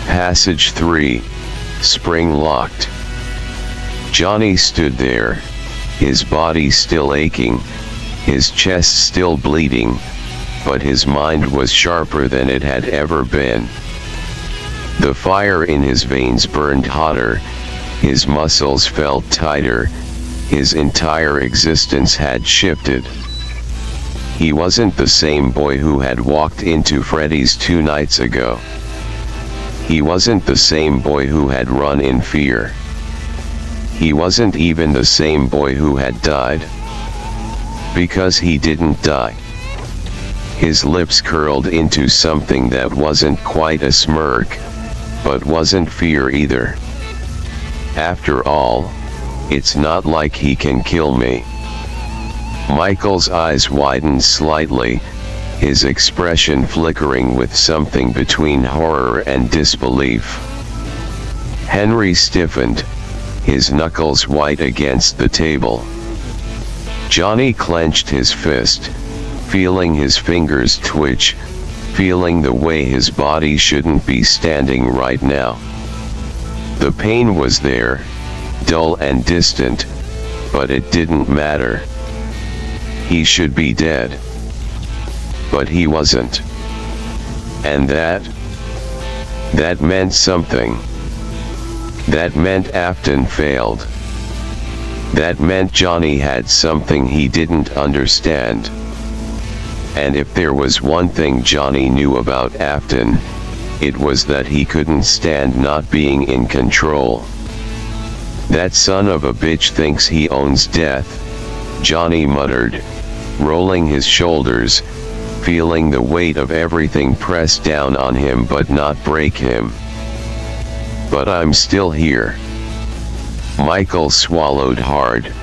Passage 3, Spring Locked. Johnny stood there, his body still aching, his chest still bleeding, but his mind was sharper than it had ever been. The fire in his veins burned hotter, his muscles felt tighter, his entire existence had shifted. He wasn't the same boy who had walked into Freddy's 2 nights ago. He wasn't the same boy who had run in fear. He wasn't even the same boy who had died. Because he didn't die. His lips curled into something that wasn't quite a smirk, but wasn't fear either. After all, it's not like he can kill me. Michael's eyes widened slightly, his expression flickering with something between horror and disbelief. Henry stiffened, his knuckles white against the table. Johnny clenched his fist, feeling his fingers twitch, feeling the way his body shouldn't be standing right now. The pain was there, dull and distant, but it didn't matter. He should be dead. But he wasn't. And that meant something. That meant Afton failed. That meant Johnny had something he didn't understand. And if there was one thing Johnny knew about Afton, it was that he couldn't stand not being in control. That son of a bitch thinks he owns death, Johnny muttered, rolling his shoulders, feeling the weight of everything press down on him but not break him. But I'm still here. Michael swallowed hard,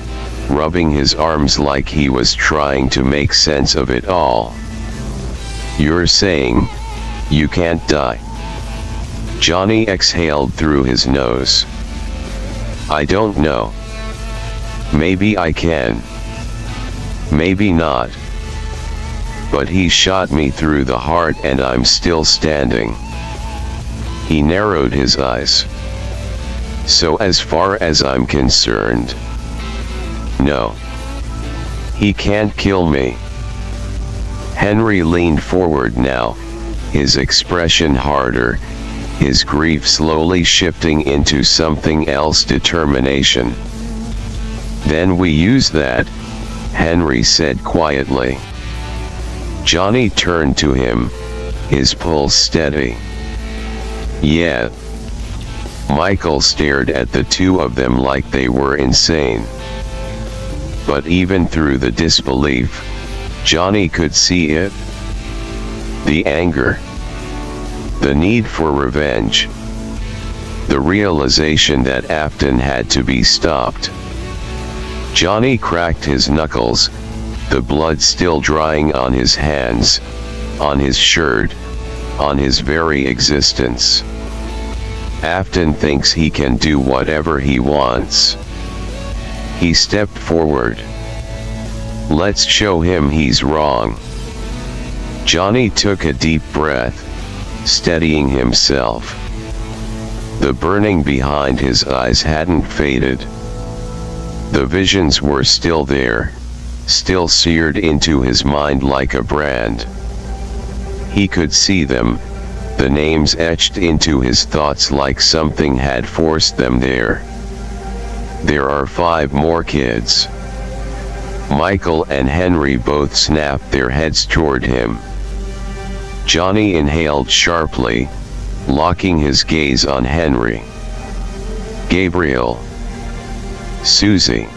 rubbing his arms like he was trying to make sense of it all. You're saying, you can't die? Johnny exhaled through his nose. I don't know. Maybe I can. Maybe not. But he shot me through the heart and I'm still standing. He narrowed his eyes. So as far as I'm concerned, no. He can't kill me. Henry leaned forward now, his expression harder, his grief slowly shifting into something else, determination. Then we use that, Henry said quietly. Johnny turned to him, his pulse steady. Yeah. Michael stared at the two of them like they were insane. But even through the disbelief, Johnny could see it. The anger. The need for revenge. The realization that Afton had to be stopped. Johnny cracked his knuckles, the blood still drying on his hands, on his shirt, on his very existence. Afton thinks he can do whatever he wants. He stepped forward. Let's show him he's wrong. Johnny took a deep breath, steadying himself. The burning behind his eyes hadn't faded. The visions were still there, still seared into his mind like a brand. He could see them, the names etched into his thoughts like something had forced them there. There are 5 more kids. Michael and Henry both snapped their heads toward him. Johnny inhaled sharply, locking his gaze on Henry. Gabriel. Susie.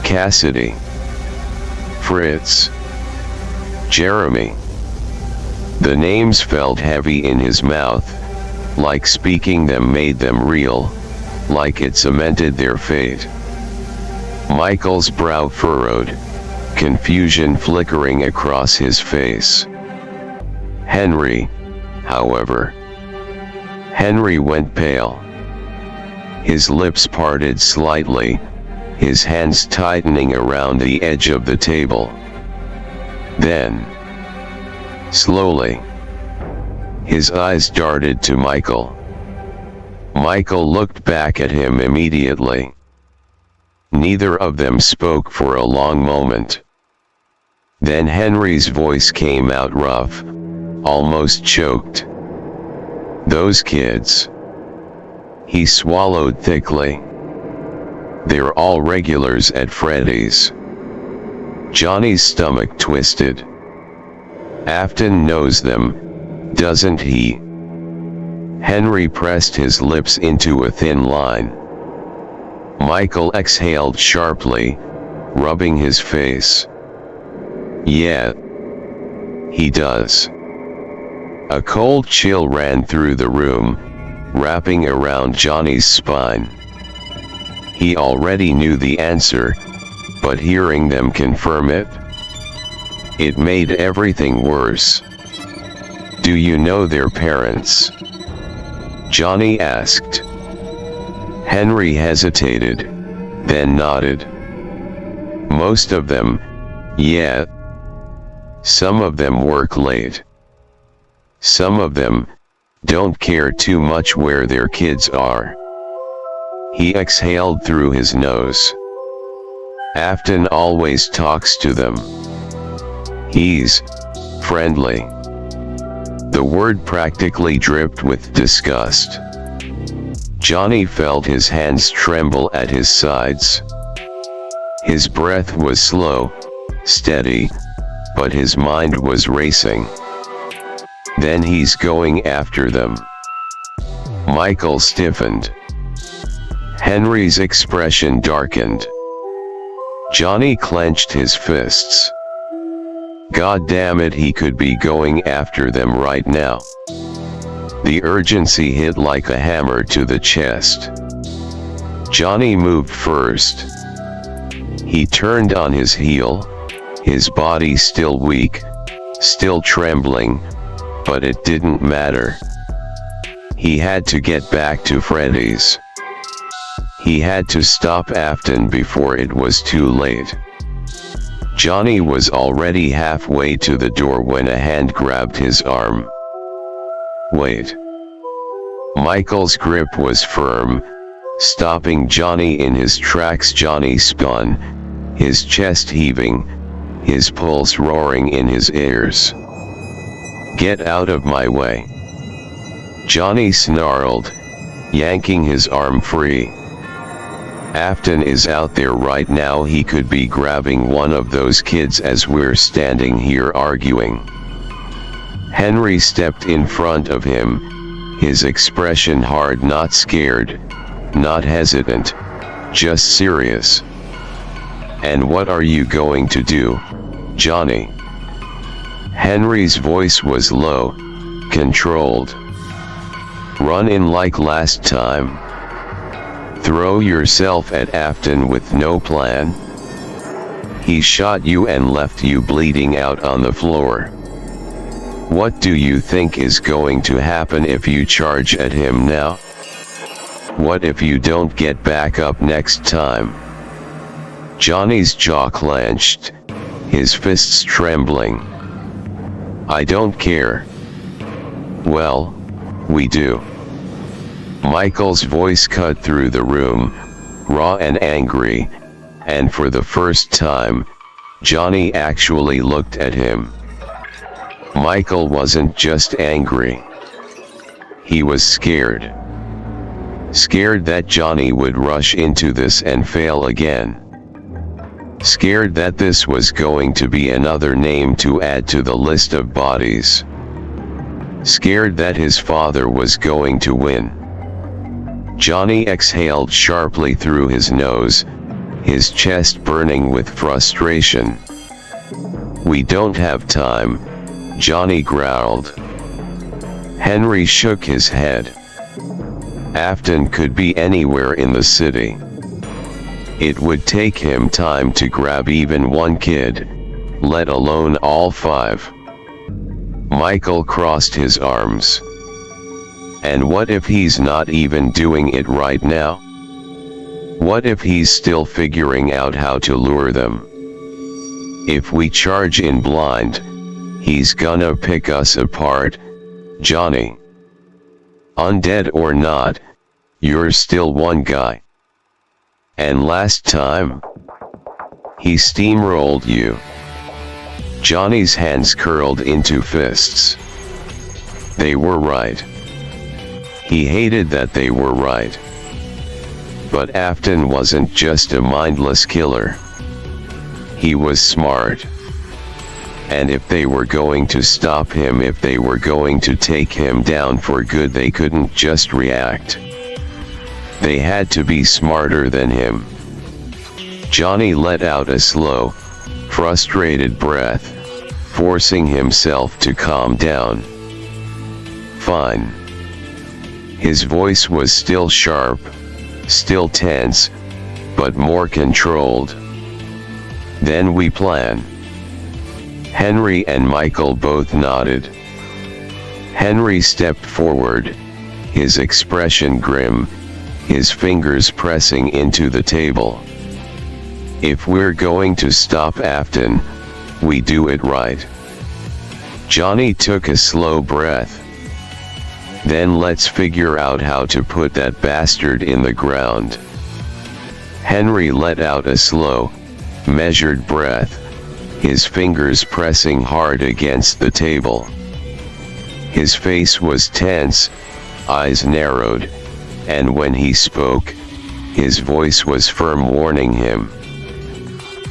Cassidy. Fritz. Jeremy. The names felt heavy in his mouth, like speaking them made them real, like it cemented their fate. Michael's brow furrowed, confusion flickering across his face. Henry, however. Henry went pale. His lips parted slightly, his hands tightening around the edge of the table. Then, slowly, His eyes darted to Michael. Michael looked back at him immediately. Neither of them spoke for a long moment. Then Henry's voice came out rough, almost choked. "Those kids." He swallowed thickly. "They're all regulars at Freddy's." Johnny's stomach twisted. "Afton knows them, doesn't he?" Henry pressed his lips into a thin line. Michael exhaled sharply, rubbing his face. "Yeah, he does." A cold chill ran through the room, wrapping around Johnny's spine. He already knew the answer, but hearing them confirm it, it made everything worse. "Do you know their parents?" Johnny asked. Henry hesitated, then nodded. "Most of them, yeah. Some of them work late. Some of them don't care too much where their kids are." He exhaled through his nose. "Afton always talks to them. He's friendly." The word practically dripped with disgust. Johnny felt his hands tremble at his sides. His breath was slow, steady, but his mind was racing. "Then he's going after them." Michael stiffened. Henry's expression darkened. Johnny clenched his fists. God damn it, he could be going after them right now. The urgency hit like a hammer to the chest. Johnny moved first. He turned on his heel, his body still weak, still trembling, but it didn't matter. He had to get back to Freddy's. He had to stop Afton before it was too late. Johnny was already halfway to the door when a hand grabbed his arm. "Wait." Michael's grip was firm, stopping Johnny in his tracks. Johnny spun, his chest heaving, his pulse roaring in his ears. "Get out of my way." Johnny snarled, yanking his arm free. "Afton is out there right now. He could be grabbing one of those kids as we're standing here arguing." Henry stepped in front of him, his expression hard, not scared, not hesitant, just serious. "And what are you going to do, Johnny?" Henry's voice was low, controlled. "Run in like last time? Throw yourself at Afton with no plan? He shot you and left you bleeding out on the floor. What do you think is going to happen if you charge at him now? What if you don't get back up next time?" Johnny's jaw clenched, his fists trembling. "I don't care." "Well, we do." Michael's voice cut through the room, raw and angry, and for the first time, Johnny actually looked at him. Michael wasn't just angry. He was scared. Scared that Johnny would rush into this and fail again. Scared that this was going to be another name to add to the list of bodies. Scared that his father was going to win. Johnny exhaled sharply through his nose, his chest burning with frustration. "We don't have time," Johnny growled. Henry shook his head. Afton could be anywhere in the city. It would take him time to grab even one kid, let alone all five. Michael crossed his arms. "And what if he's not even doing it right now? What if he's still figuring out how to lure them? If we charge in blind, he's gonna pick us apart, Johnny. Undead or not, you're still one guy. And last time, he steamrolled you. Johnny's hands curled into fists. They were right. He hated that they were right. But Afton wasn't just a mindless killer. He was smart. And if they were going to stop him, if they were going to take him down for good, they couldn't just react. They had to be smarter than him. Johnny let out a slow, frustrated breath, forcing himself to calm down. Fine. His voice was still sharp, still tense, but more controlled. Then we plan. Henry and Michael both nodded. Henry stepped forward, his expression grim, his fingers pressing into the table. If we're going to stop Afton, we do it right. Johnny took a slow breath. Then let's figure out how to put that bastard in the ground. Henry let out a slow, measured breath, his fingers pressing hard against the table. His face was tense, eyes narrowed, and when he spoke, his voice was firm, warning him.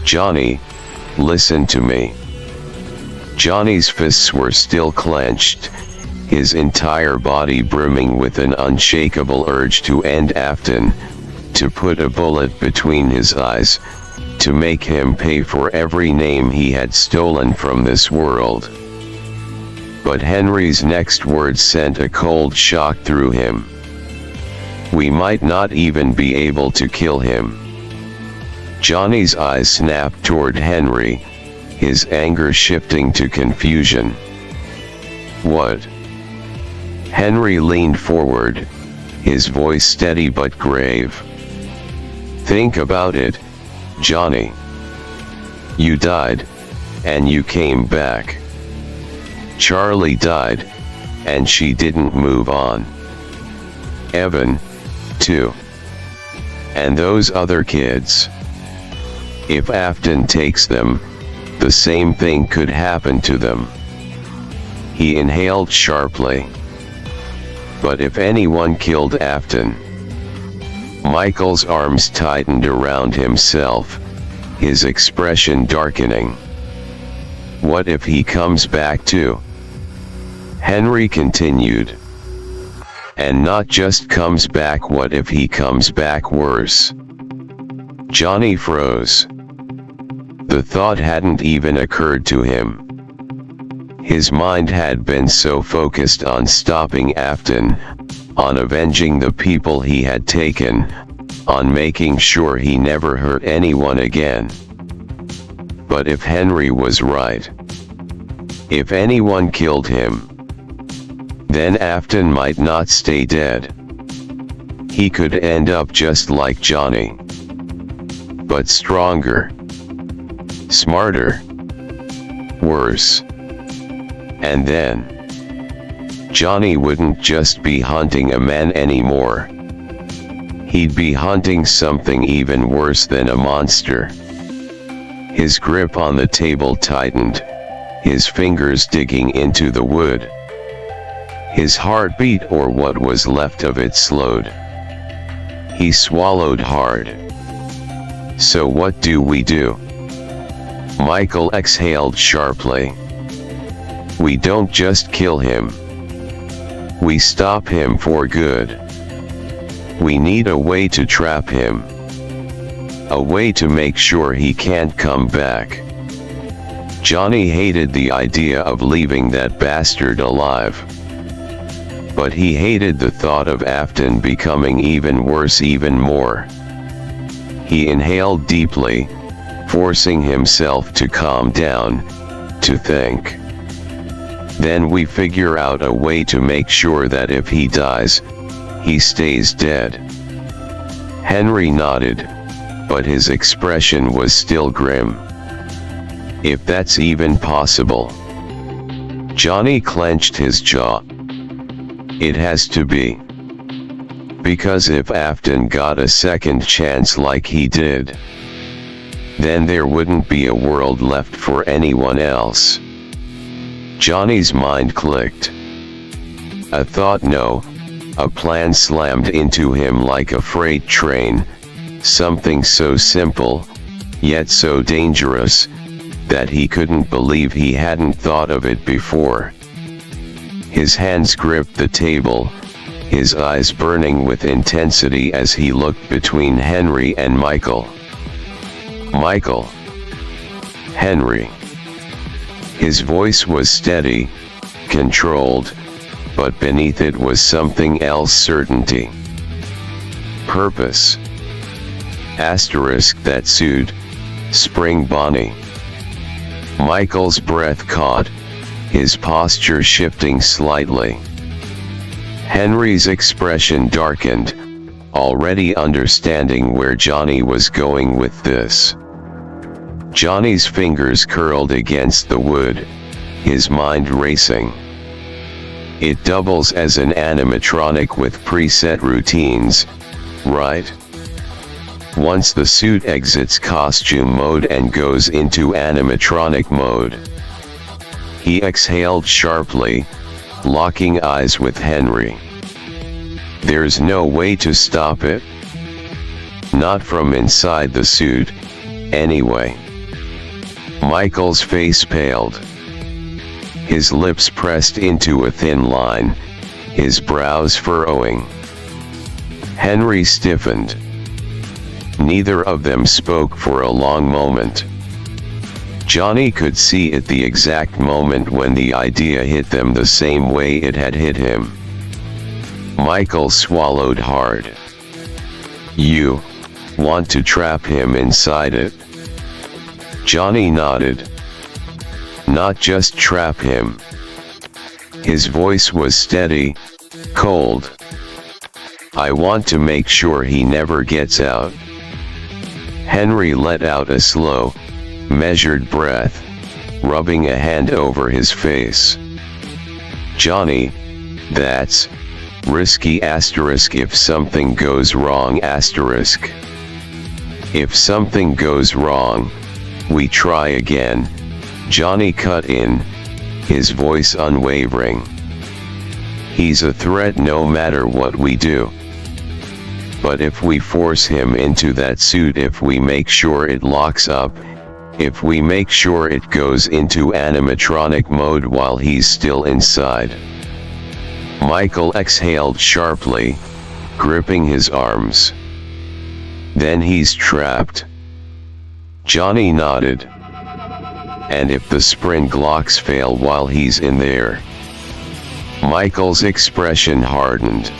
Johnny, listen to me. Johnny's fists were still clenched, his entire body brimming with an unshakable urge to end Afton, to put a bullet between his eyes, to make him pay for every name he had stolen from this world. But Henry's next words sent a cold shock through him. We might not even be able to kill him. Johnny's eyes snapped toward Henry, his anger shifting to confusion. What? Henry leaned forward, his voice steady but grave. Think about it, Johnny. You died, and you came back. Charlie died, and she didn't move on. Evan, too. And those other kids. If Afton takes them, the same thing could happen to them. He inhaled sharply. But if anyone killed Afton... Michael's arms tightened around himself, his expression darkening. What if he comes back too? Henry continued. And not just comes back, what if he comes back worse? Johnny froze. The thought hadn't even occurred to him. His mind had been so focused on stopping Afton, on avenging the people he had taken, on making sure he never hurt anyone again. But if Henry was right, if anyone killed him, then Afton might not stay dead. He could end up just like Johnny. But stronger. Smarter. Worse. And then, Johnny wouldn't just be hunting a man anymore. He'd be hunting something even worse than a monster. His grip on the table tightened, his fingers digging into the wood. His heartbeat, or what was left of it, slowed. He swallowed hard. So what do we do? Michael exhaled sharply. We don't just kill him. We stop him for good. We need a way to trap him. A way to make sure he can't come back. Johnny hated the idea of leaving that bastard alive. But he hated the thought of Afton becoming even worse, even more. He inhaled deeply, forcing himself to calm down, to think. Then we figure out a way to make sure that if he dies, he stays dead. Henry nodded, but his expression was still grim. If that's even possible. Johnny clenched his jaw. It has to be. Because if Afton got a second chance like he did, then there wouldn't be a world left for anyone else. Johnny's mind clicked. A thought, no, a plan slammed into him like a freight train, something so simple, yet so dangerous, that he couldn't believe he hadn't thought of it before. His hands gripped the table, his eyes burning with intensity as he looked between Henry and Michael. Michael. Henry. His voice was steady, controlled, but beneath it was something else: certainty. Purpose. Asterisk that suit, Spring Bonnie. Michael's breath caught, his posture shifting slightly. Henry's expression darkened, already understanding where Johnny was going with this. Johnny's fingers curled against the wood, his mind racing. It doubles as an animatronic with preset routines, right? Once the suit exits costume mode and goes into animatronic mode. He exhaled sharply, locking eyes with Henry. There's no way to stop it? Not from inside the suit, anyway. Michael's face paled. His lips pressed into a thin line, his brows furrowing. Henry stiffened. Neither of them spoke for a long moment. Johnny could see at the exact moment when the idea hit them the same way it had hit him. Michael swallowed hard. You want to trap him inside it? Johnny nodded. Not just trap him. His voice was steady, cold. I want to make sure he never gets out. Henry let out a slow, measured breath, rubbing a hand over his face. Johnny, that's risky asterisk if something goes wrong asterisk. If something goes wrong, we try again, Johnny cut in, his voice unwavering. He's a threat no matter what we do. But if we force him into that suit, if we make sure it locks up, if we make sure it goes into animatronic mode while he's still inside. Michael exhaled sharply, gripping his arms. Then he's trapped. Johnny nodded. And if the spring locks fail while he's in there? Michael's expression hardened.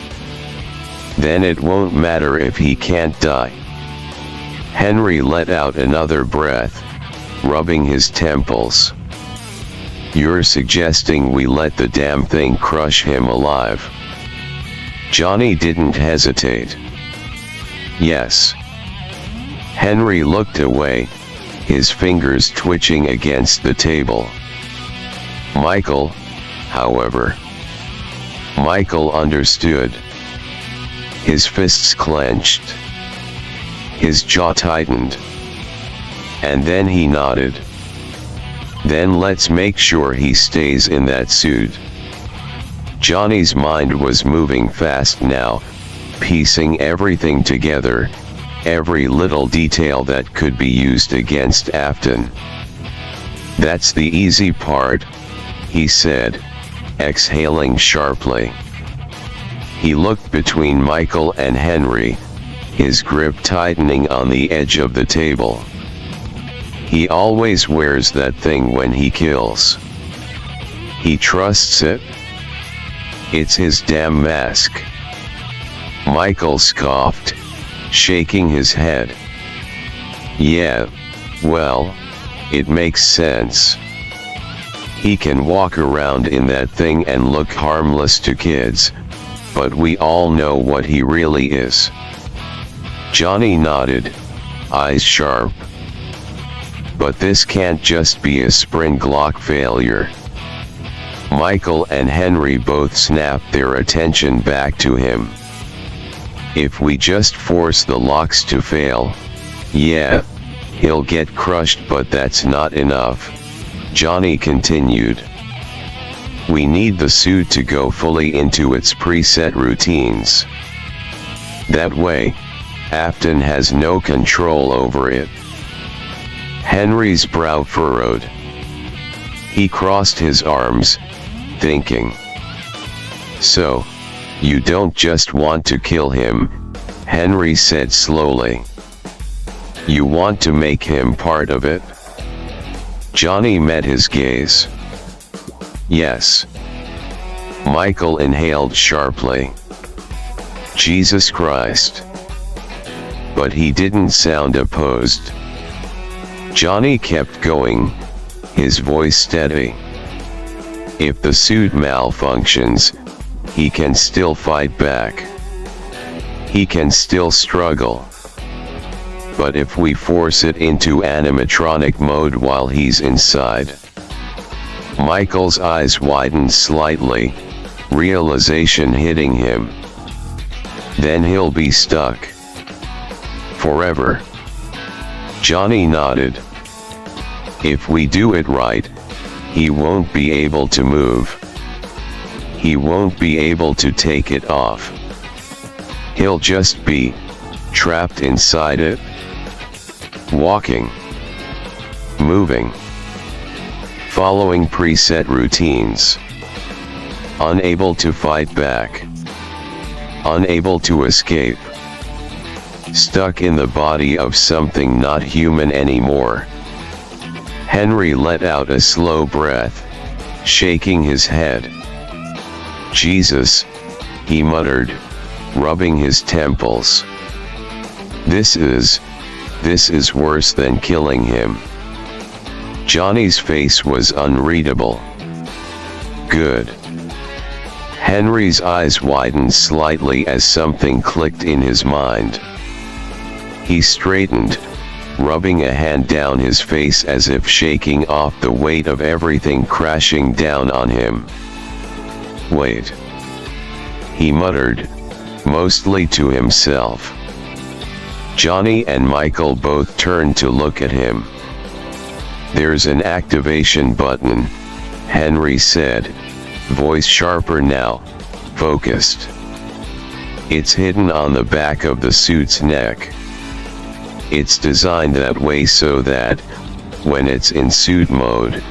Then it won't matter if he can't die. Henry let out another breath, rubbing his temples. You're suggesting we let the damn thing crush him alive? Johnny didn't hesitate. Yes. Henry looked away, his fingers twitching against the table. Michael, however. Michael understood. His fists clenched. His jaw tightened. And then he nodded. Then let's make sure he stays in that suit. Johnny's mind was moving fast now, piecing everything together, every little detail that could be used against Afton. That's the easy part, he said, exhaling sharply. He looked between Michael and Henry, his grip tightening on the edge of the table. He always wears that thing when he kills. He trusts it. It's his damn mask. Michael scoffed, shaking his head. Yeah, well, it makes sense. He can walk around in that thing and look harmless to kids, but we all know what he really is. Johnny nodded, eyes sharp. But this can't just be a spring lock failure. Michael and Henry both snapped their attention back to him. If we just force the locks to fail, yeah, he'll get crushed, but that's not enough, Johnny continued. We need the suit to go fully into its preset routines. That way, Afton has no control over it. Henry's brow furrowed. He crossed his arms, thinking. So, you don't just want to kill him, Henry said slowly. You want to make him part of it? Johnny met his gaze. Yes. Michael inhaled sharply. Jesus Christ. But he didn't sound opposed. Johnny kept going, his voice steady. If the suit malfunctions, he can still fight back. He can still struggle. But if we force it into animatronic mode while he's inside. Michael's eyes widened slightly, realization hitting him. Then he'll be stuck. Forever. Johnny nodded. If we do it right, he won't be able to move. He won't be able to take it off. He'll just be trapped inside it. Walking. Moving. Following preset routines. Unable to fight back. Unable to escape. Stuck in the body of something not human anymore. Henry let out a slow breath, shaking his head. Jesus, he muttered, rubbing his temples. This is worse than killing him. Johnny's face was unreadable. Good. Henry's eyes widened slightly as something clicked in his mind. He straightened, rubbing a hand down his face as if shaking off the weight of everything crashing down on him. Wait. He muttered, mostly to himself. Johnny and Michael both turned to look at him. There's an activation button, Henry said, voice sharper now, focused. It's hidden on the back of the suit's neck. It's designed that way so that, when it's in suit mode,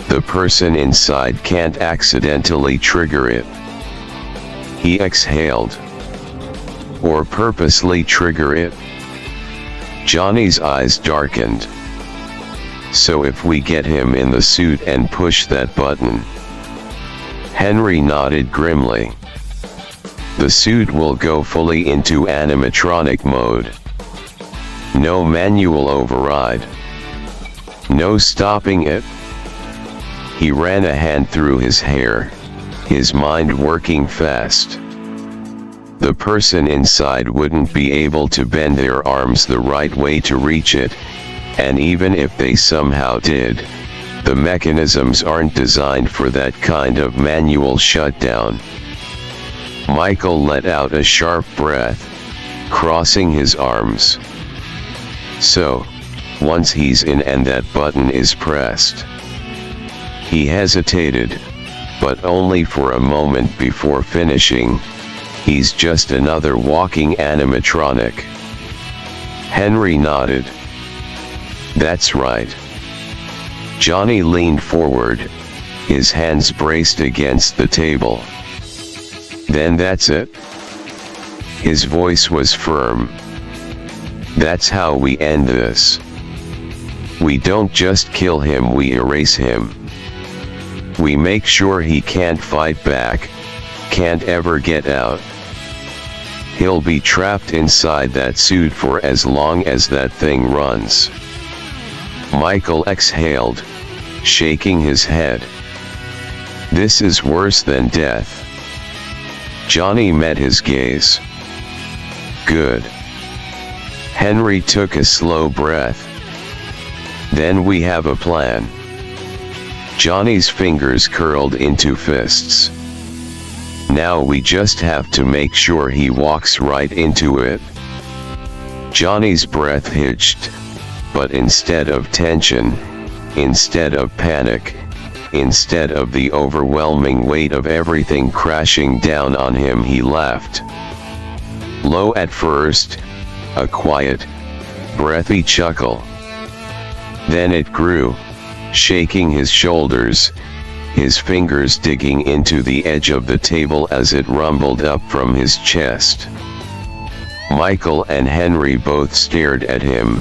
the person inside can't accidentally trigger it. He exhaled. Or purposely trigger it. Johnny's eyes darkened. So if we get him in the suit and push that button. Henry nodded grimly. The suit will go fully into animatronic mode. No manual override. No stopping it. He ran a hand through his hair, his mind working fast. The person inside wouldn't be able to bend their arms the right way to reach it, and even if they somehow did, the mechanisms aren't designed for that kind of manual shutdown. Michael let out a sharp breath, crossing his arms. So, once he's in and that button is pressed. He hesitated, but only for a moment before finishing. He's just another walking animatronic. Henry nodded. That's right. Johnny leaned forward, his hands braced against the table. Then that's it? His voice was firm. That's how we end this. We don't just kill him, we erase him. We make sure he can't fight back, can't ever get out. He'll be trapped inside that suit for as long as that thing runs. Michael exhaled, shaking his head. This is worse than death. Johnny met his gaze. Good. Henry took a slow breath. Then we have a plan. Johnny's fingers curled into fists. Now we just have to make sure he walks right into it. Johnny's breath hitched, but instead of tension, instead of panic, instead of the overwhelming weight of everything crashing down on him, he laughed. Low at first, a quiet, breathy chuckle. Then it grew, shaking his shoulders, his fingers digging into the edge of the table as it rumbled up from his chest. Michael and Henry both stared at him,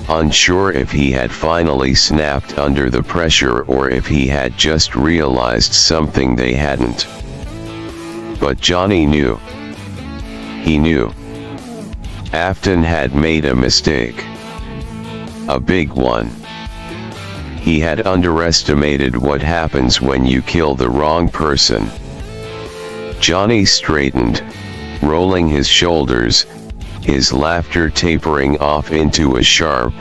unsure if he had finally snapped under the pressure or if he had just realized something they hadn't. But Johnny knew. He knew. Afton had made a mistake. A big one. He had underestimated what happens when you kill the wrong person. Johnny straightened, rolling his shoulders, his laughter tapering off into a sharp,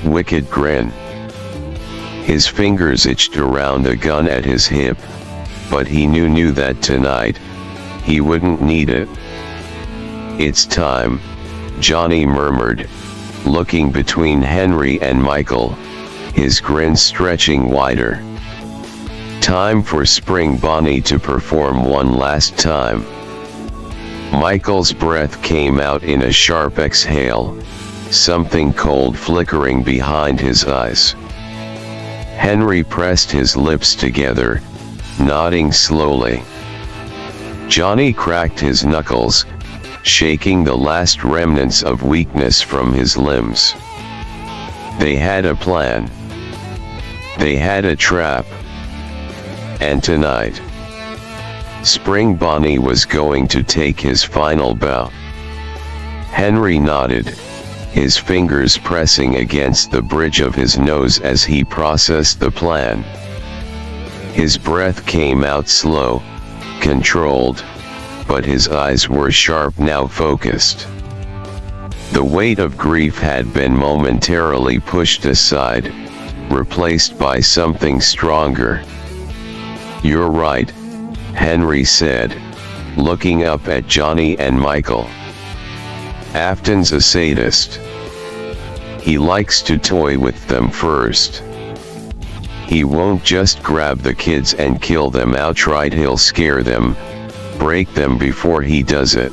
wicked grin. His fingers itched around a gun at his hip, but he knew that tonight, he wouldn't need it. "It's time," Johnny murmured, looking between Henry and Michael, his grin stretching wider. "Time for Spring Bonnie to perform one last time." Michael's breath came out in a sharp exhale, something cold flickering behind his eyes. Henry pressed his lips together, nodding slowly. Johnny cracked his knuckles, shaking the last remnants of weakness from his limbs. They had a plan. They had a trap. And tonight, Spring Bonnie was going to take his final bow. Henry nodded, his fingers pressing against the bridge of his nose as he processed the plan. His breath came out slow, controlled, but his eyes were sharp, now focused. The weight of grief had been momentarily pushed aside, replaced by something stronger. "You're right," Henry said, looking up at Johnny and Michael. "Afton's a sadist. He likes to toy with them first. He won't just grab the kids and kill them outright, he'll scare them, break them before he does it.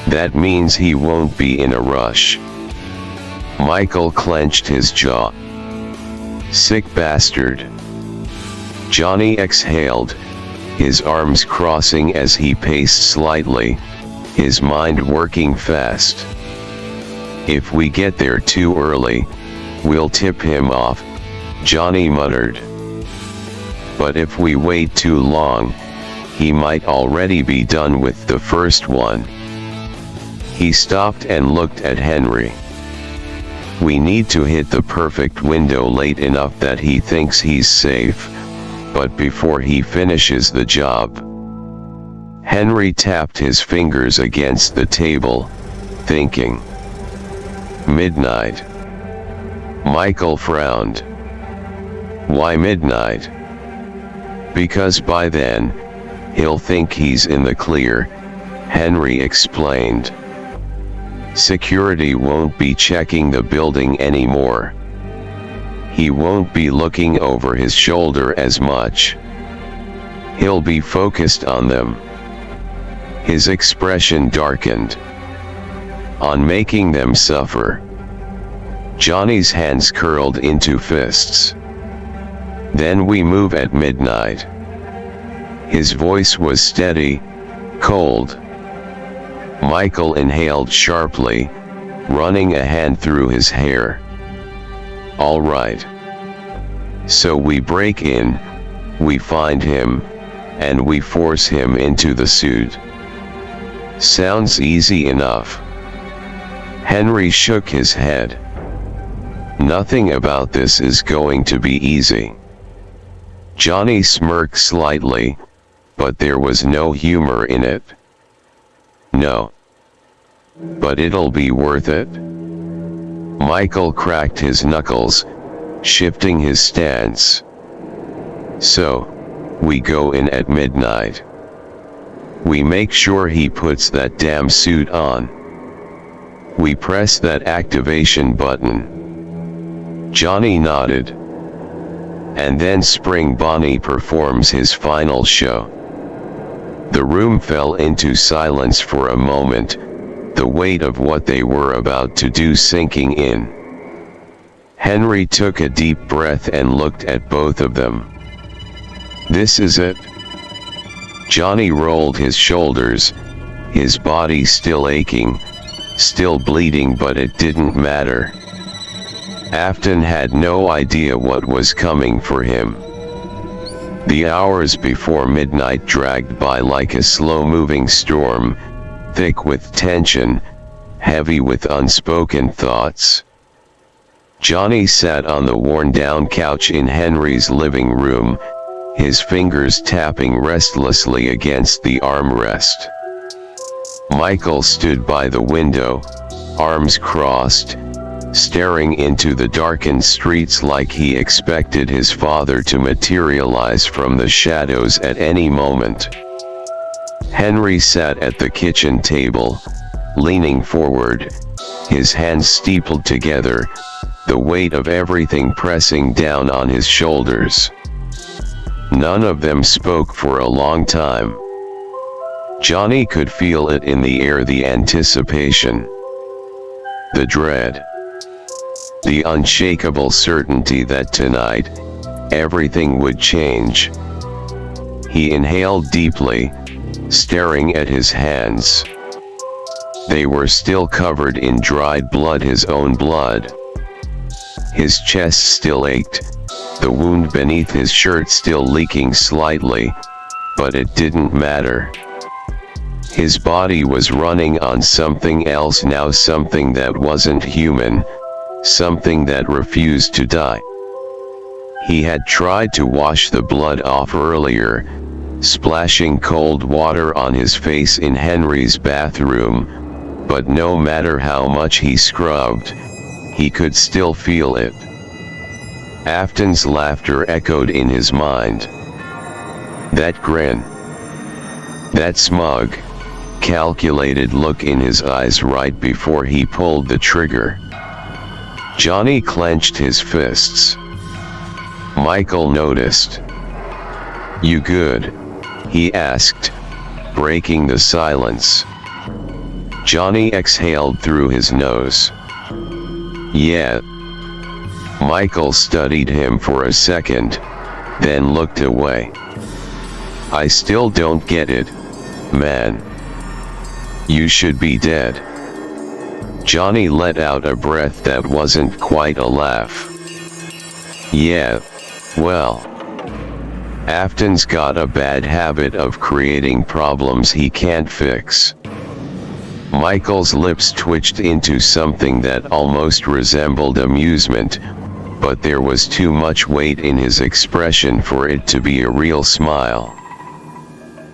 That means he won't be in a rush." Michael clenched his jaw. "Sick bastard." Johnny exhaled, his arms crossing as he paced slightly, his mind working fast. "If we get there too early, we'll tip him off," Johnny muttered. "But if we wait too long, he might already be done with the first one." He stopped and looked at Henry. "We need to hit the perfect window late enough that he thinks he's safe, but before he finishes the job." Henry tapped his fingers against the table, thinking. "Midnight." Michael frowned. "Why midnight?" "Because by then, he'll think he's in the clear," Henry explained. "Security won't be checking the building anymore. He won't be looking over his shoulder as much. He'll be focused on them." His expression darkened. "On making them suffer." Johnny's hands curled into fists. "Then we move at midnight." His voice was steady, cold. Michael inhaled sharply, running a hand through his hair. "All right. So we break in, we find him, and we force him into the suit. Sounds easy enough." Henry shook his head. "Nothing about this is going to be easy." Johnny smirked slightly, but there was no humor in it. "No. But it'll be worth it." Michael cracked his knuckles, shifting his stance. So, we go in at midnight. We make sure he puts that damn suit on. We press that activation button. Johnny nodded. And then Spring Bonnie performs his final show. The room fell into silence for a moment, the weight of what they were about to do sinking in. Henry took a deep breath and looked at both of them. This is it? Johnny rolled his shoulders, his body still aching, still bleeding, but it didn't matter. Afton had no idea what was coming for him. The hours before midnight dragged by like a slow-moving storm, thick with tension, heavy with unspoken thoughts. Johnny sat on the worn-down couch in Henry's living room, his fingers tapping restlessly against the armrest. Michael stood by the window, arms crossed, staring into the darkened streets like he expected his father to materialize from the shadows at any moment. Henry sat at the kitchen table, leaning forward, his hands steepled together, the weight of everything pressing down on his shoulders. None of them spoke for a long time. Johnny could feel it in the air, the anticipation, the dread, the unshakable certainty that tonight, everything would change. He inhaled deeply, staring at his hands. They were still covered in dried blood, his own blood. His chest still ached, the wound beneath his shirt still leaking slightly, but it didn't matter. His body was running on something else now, something that wasn't human, something that refused to die. He had tried to wash the blood off earlier, splashing cold water on his face in Henry's bathroom, but no matter how much he scrubbed, he could still feel it. Afton's laughter echoed in his mind. That grin, that smug, calculated look in his eyes right before he pulled the trigger. Johnny clenched his fists. Michael noticed. "You good?" he asked, breaking the silence. Johnny exhaled through his nose. "Yeah." Michael studied him for a second, then looked away. "I still don't get it, man. You should be dead." Johnny let out a breath that wasn't quite a laugh. "Yeah, well, Afton's got a bad habit of creating problems he can't fix." Michael's lips twitched into something that almost resembled amusement, but there was too much weight in his expression for it to be a real smile.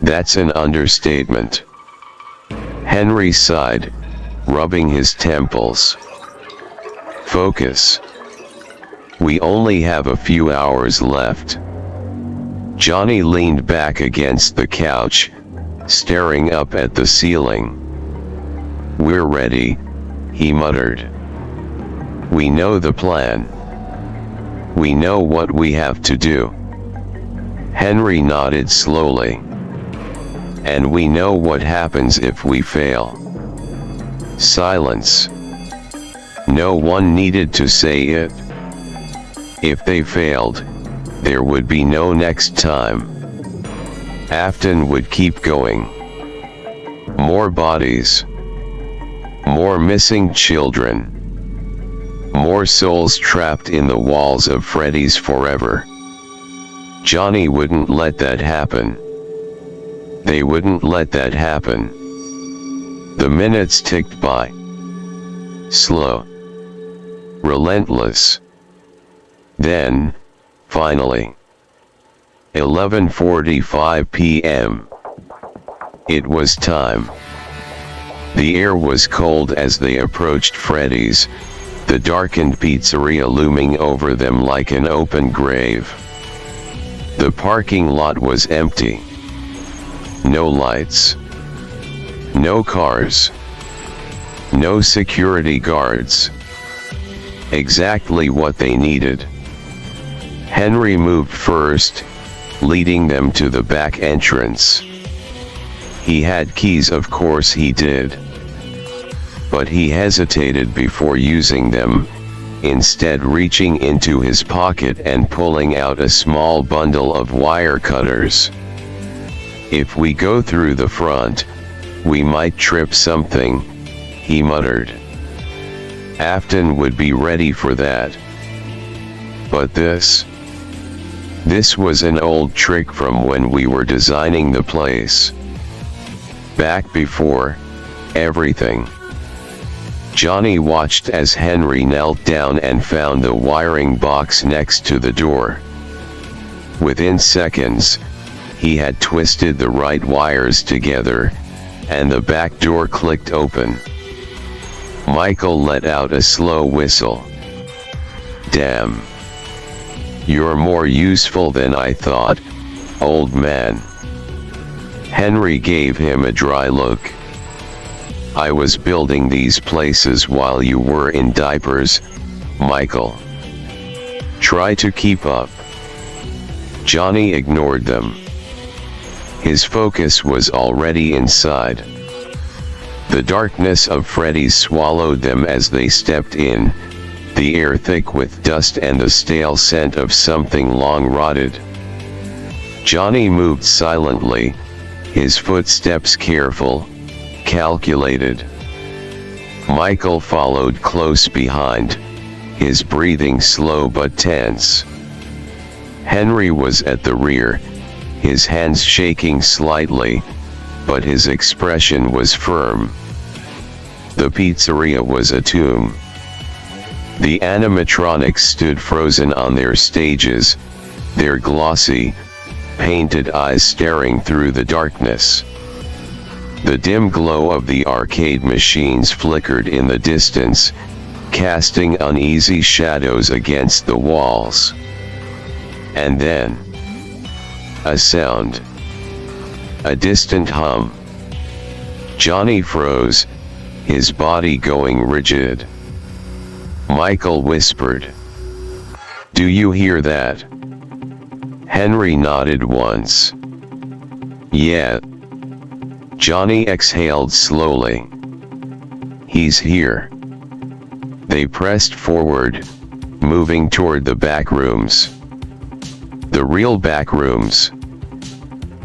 "That's an understatement." Henry sighed, rubbing his temples. "Focus. We only have a few hours left." Johnny leaned back against the couch, staring up at the ceiling. "We're ready," he muttered. "We know the plan. We know what we have to do." Henry nodded slowly. "And we know what happens if we fail." Silence. No one needed to say it. If they failed, there would be no next time. Afton would keep going. More bodies. More missing children. More souls trapped in the walls of Freddy's forever. Johnny wouldn't let that happen. They wouldn't let that happen. The minutes ticked by. Slow. Relentless. Then, finally, 11:45 p.m. It was time. The air was cold as they approached Freddy's, the darkened pizzeria looming over them like an open grave. The parking lot was empty. No lights. No cars. No security guards. Exactly what they needed. Henry moved first, leading them to the back entrance. He had keys, of course he did. But he hesitated before using them, instead reaching into his pocket and pulling out a small bundle of wire cutters. "If we go through the front, we might trip something," he muttered. Afton would be ready for that. But this was an old trick from when we were designing the place. Back before everything. Johnny watched as Henry knelt down and found the wiring box next to the door. Within seconds, he had twisted the right wires together, and the back door clicked open. Michael let out a slow whistle. "Damn. You're more useful than I thought, old man." Henry gave him a dry look. "I was building these places while you were in diapers, Michael. Try to keep up." Johnny ignored them. His focus was already inside. The darkness of Freddy's swallowed them as they stepped in, the air thick with dust and the stale scent of something long rotted. Johnny moved silently, his footsteps careful, calculated. Michael followed close behind, his breathing slow but tense. Henry was at the rear, his hands shaking slightly, but his expression was firm. The pizzeria was a tomb. The animatronics stood frozen on their stages, their glossy, painted eyes staring through the darkness. The dim glow of the arcade machines flickered in the distance, casting uneasy shadows against the walls. And then, a sound. A distant hum. Johnny froze, his body going rigid. Michael whispered, "Do you hear that?" Henry nodded once. "Yeah." Johnny exhaled slowly. "He's here." They pressed forward, moving toward the back rooms. The real back rooms.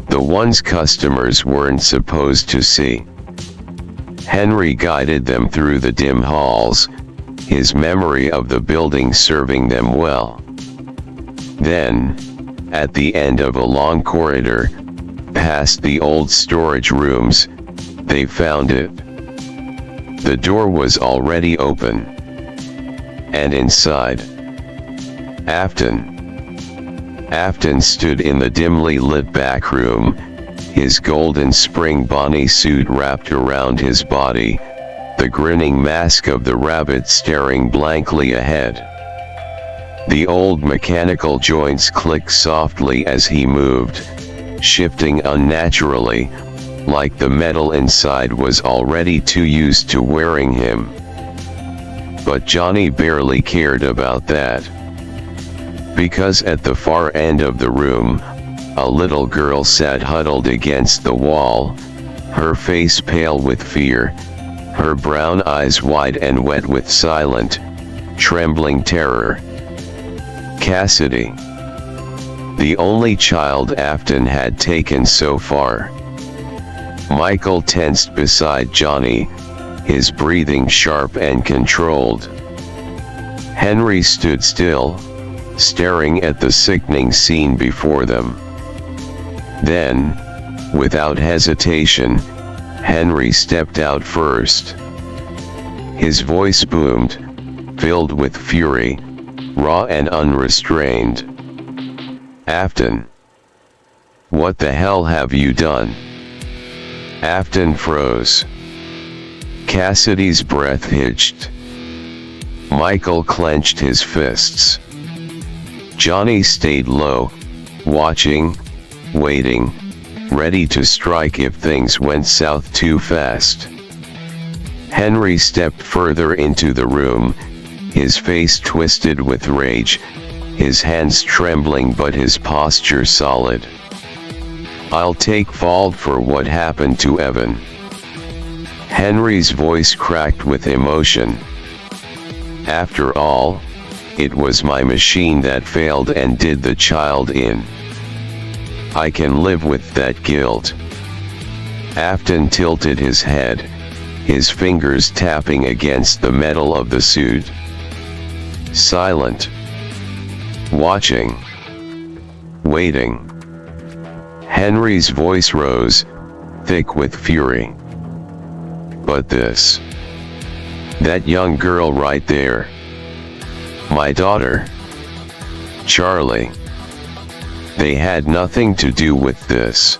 The ones customers weren't supposed to see. Henry guided them through the dim halls, his memory of the building serving them well. Then, at the end of a long corridor, past the old storage rooms, they found it. The door was already open. And inside, Afton. Afton stood in the dimly lit back room, his golden spring Bonnie suit wrapped around his body, the grinning mask of the rabbit staring blankly ahead. The old mechanical joints clicked softly as he moved, shifting unnaturally, like the metal inside was already too used to wearing him. But Johnny barely cared about that. Because at the far end of the room, a little girl sat huddled against the wall, her face pale with fear, her brown eyes wide and wet with silent, trembling terror. Cassidy. The only child Afton had taken so far. Michael tensed beside Johnny, his breathing sharp and controlled. Henry stood still, staring at the sickening scene before them. Then, without hesitation, Henry stepped out first. His voice boomed, filled with fury, raw and unrestrained. "Afton. What the hell have you done?" Afton froze. Cassidy's breath hitched. Michael clenched his fists. Johnny stayed low, watching, waiting, ready to strike if things went south too fast. Henry stepped further into the room, his face twisted with rage, his hands trembling but his posture solid. "I'll take fault for what happened to Evan." Henry's voice cracked with emotion. "After all, it was my machine that failed and did the child in. I can live with that guilt." Afton tilted his head, his fingers tapping against the metal of the suit. Silent. Watching. Waiting. Henry's voice rose, thick with fury. "But this. That young girl right there. My daughter. Charlie. They had nothing to do with this."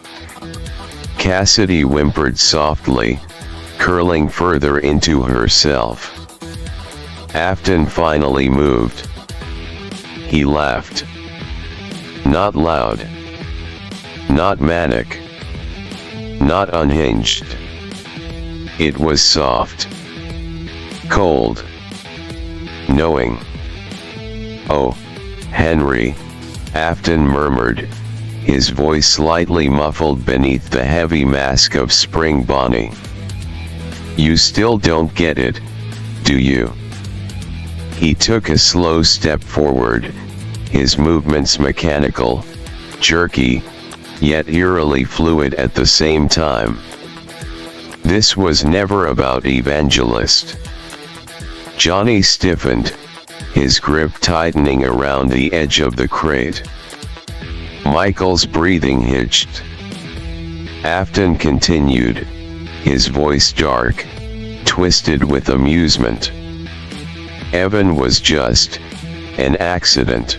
Cassidy whimpered softly, curling further into herself. Afton finally moved. He laughed. Not loud. Not manic. Not unhinged. It was soft. Cold. Knowing. "Oh, Henry," Afton murmured, his voice slightly muffled beneath the heavy mask of Spring Bonnie. "You still don't get it, do you?" He took a slow step forward, his movements mechanical, jerky, yet eerily fluid at the same time. This was never about Evangelist. Johnny stiffened, his grip tightening around the edge of the crate. Michael's breathing hitched. Afton continued, his voice dark, twisted with amusement. "Evan was just an accident.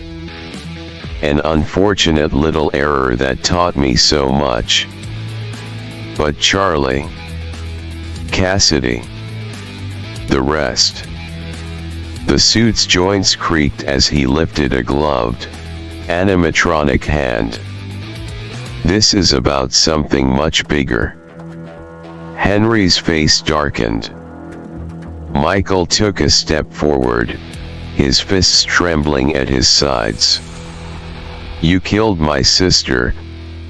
An unfortunate little error that taught me so much. But Charlie, Cassidy, the rest." The suit's joints creaked as he lifted a gloved, animatronic hand. "This is about something much bigger." Henry's face darkened. Michael took a step forward, his fists trembling at his sides. "You killed my sister,"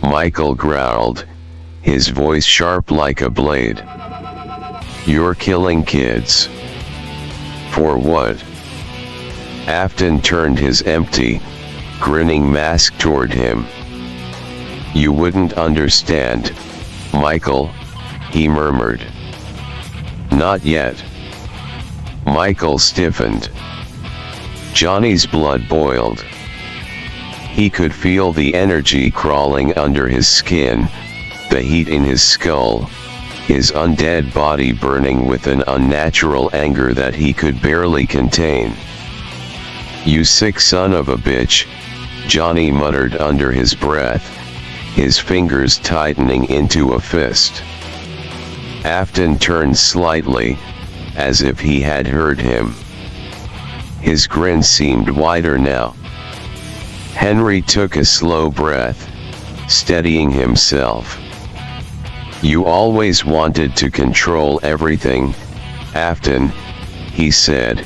Michael growled, his voice sharp like a blade. "You're killing kids. For what?" Afton turned his empty, grinning mask toward him. "You wouldn't understand, Michael," he murmured. "Not yet." Michael stiffened. Johnny's blood boiled. He could feel the energy crawling under his skin, the heat in his skull, his undead body burning with an unnatural anger that he could barely contain. "You sick son of a bitch," Johnny muttered under his breath, his fingers tightening into a fist. Afton turned slightly, as if he had heard him. His grin seemed wider now. Henry took a slow breath, steadying himself. "You always wanted to control everything, Afton," he said,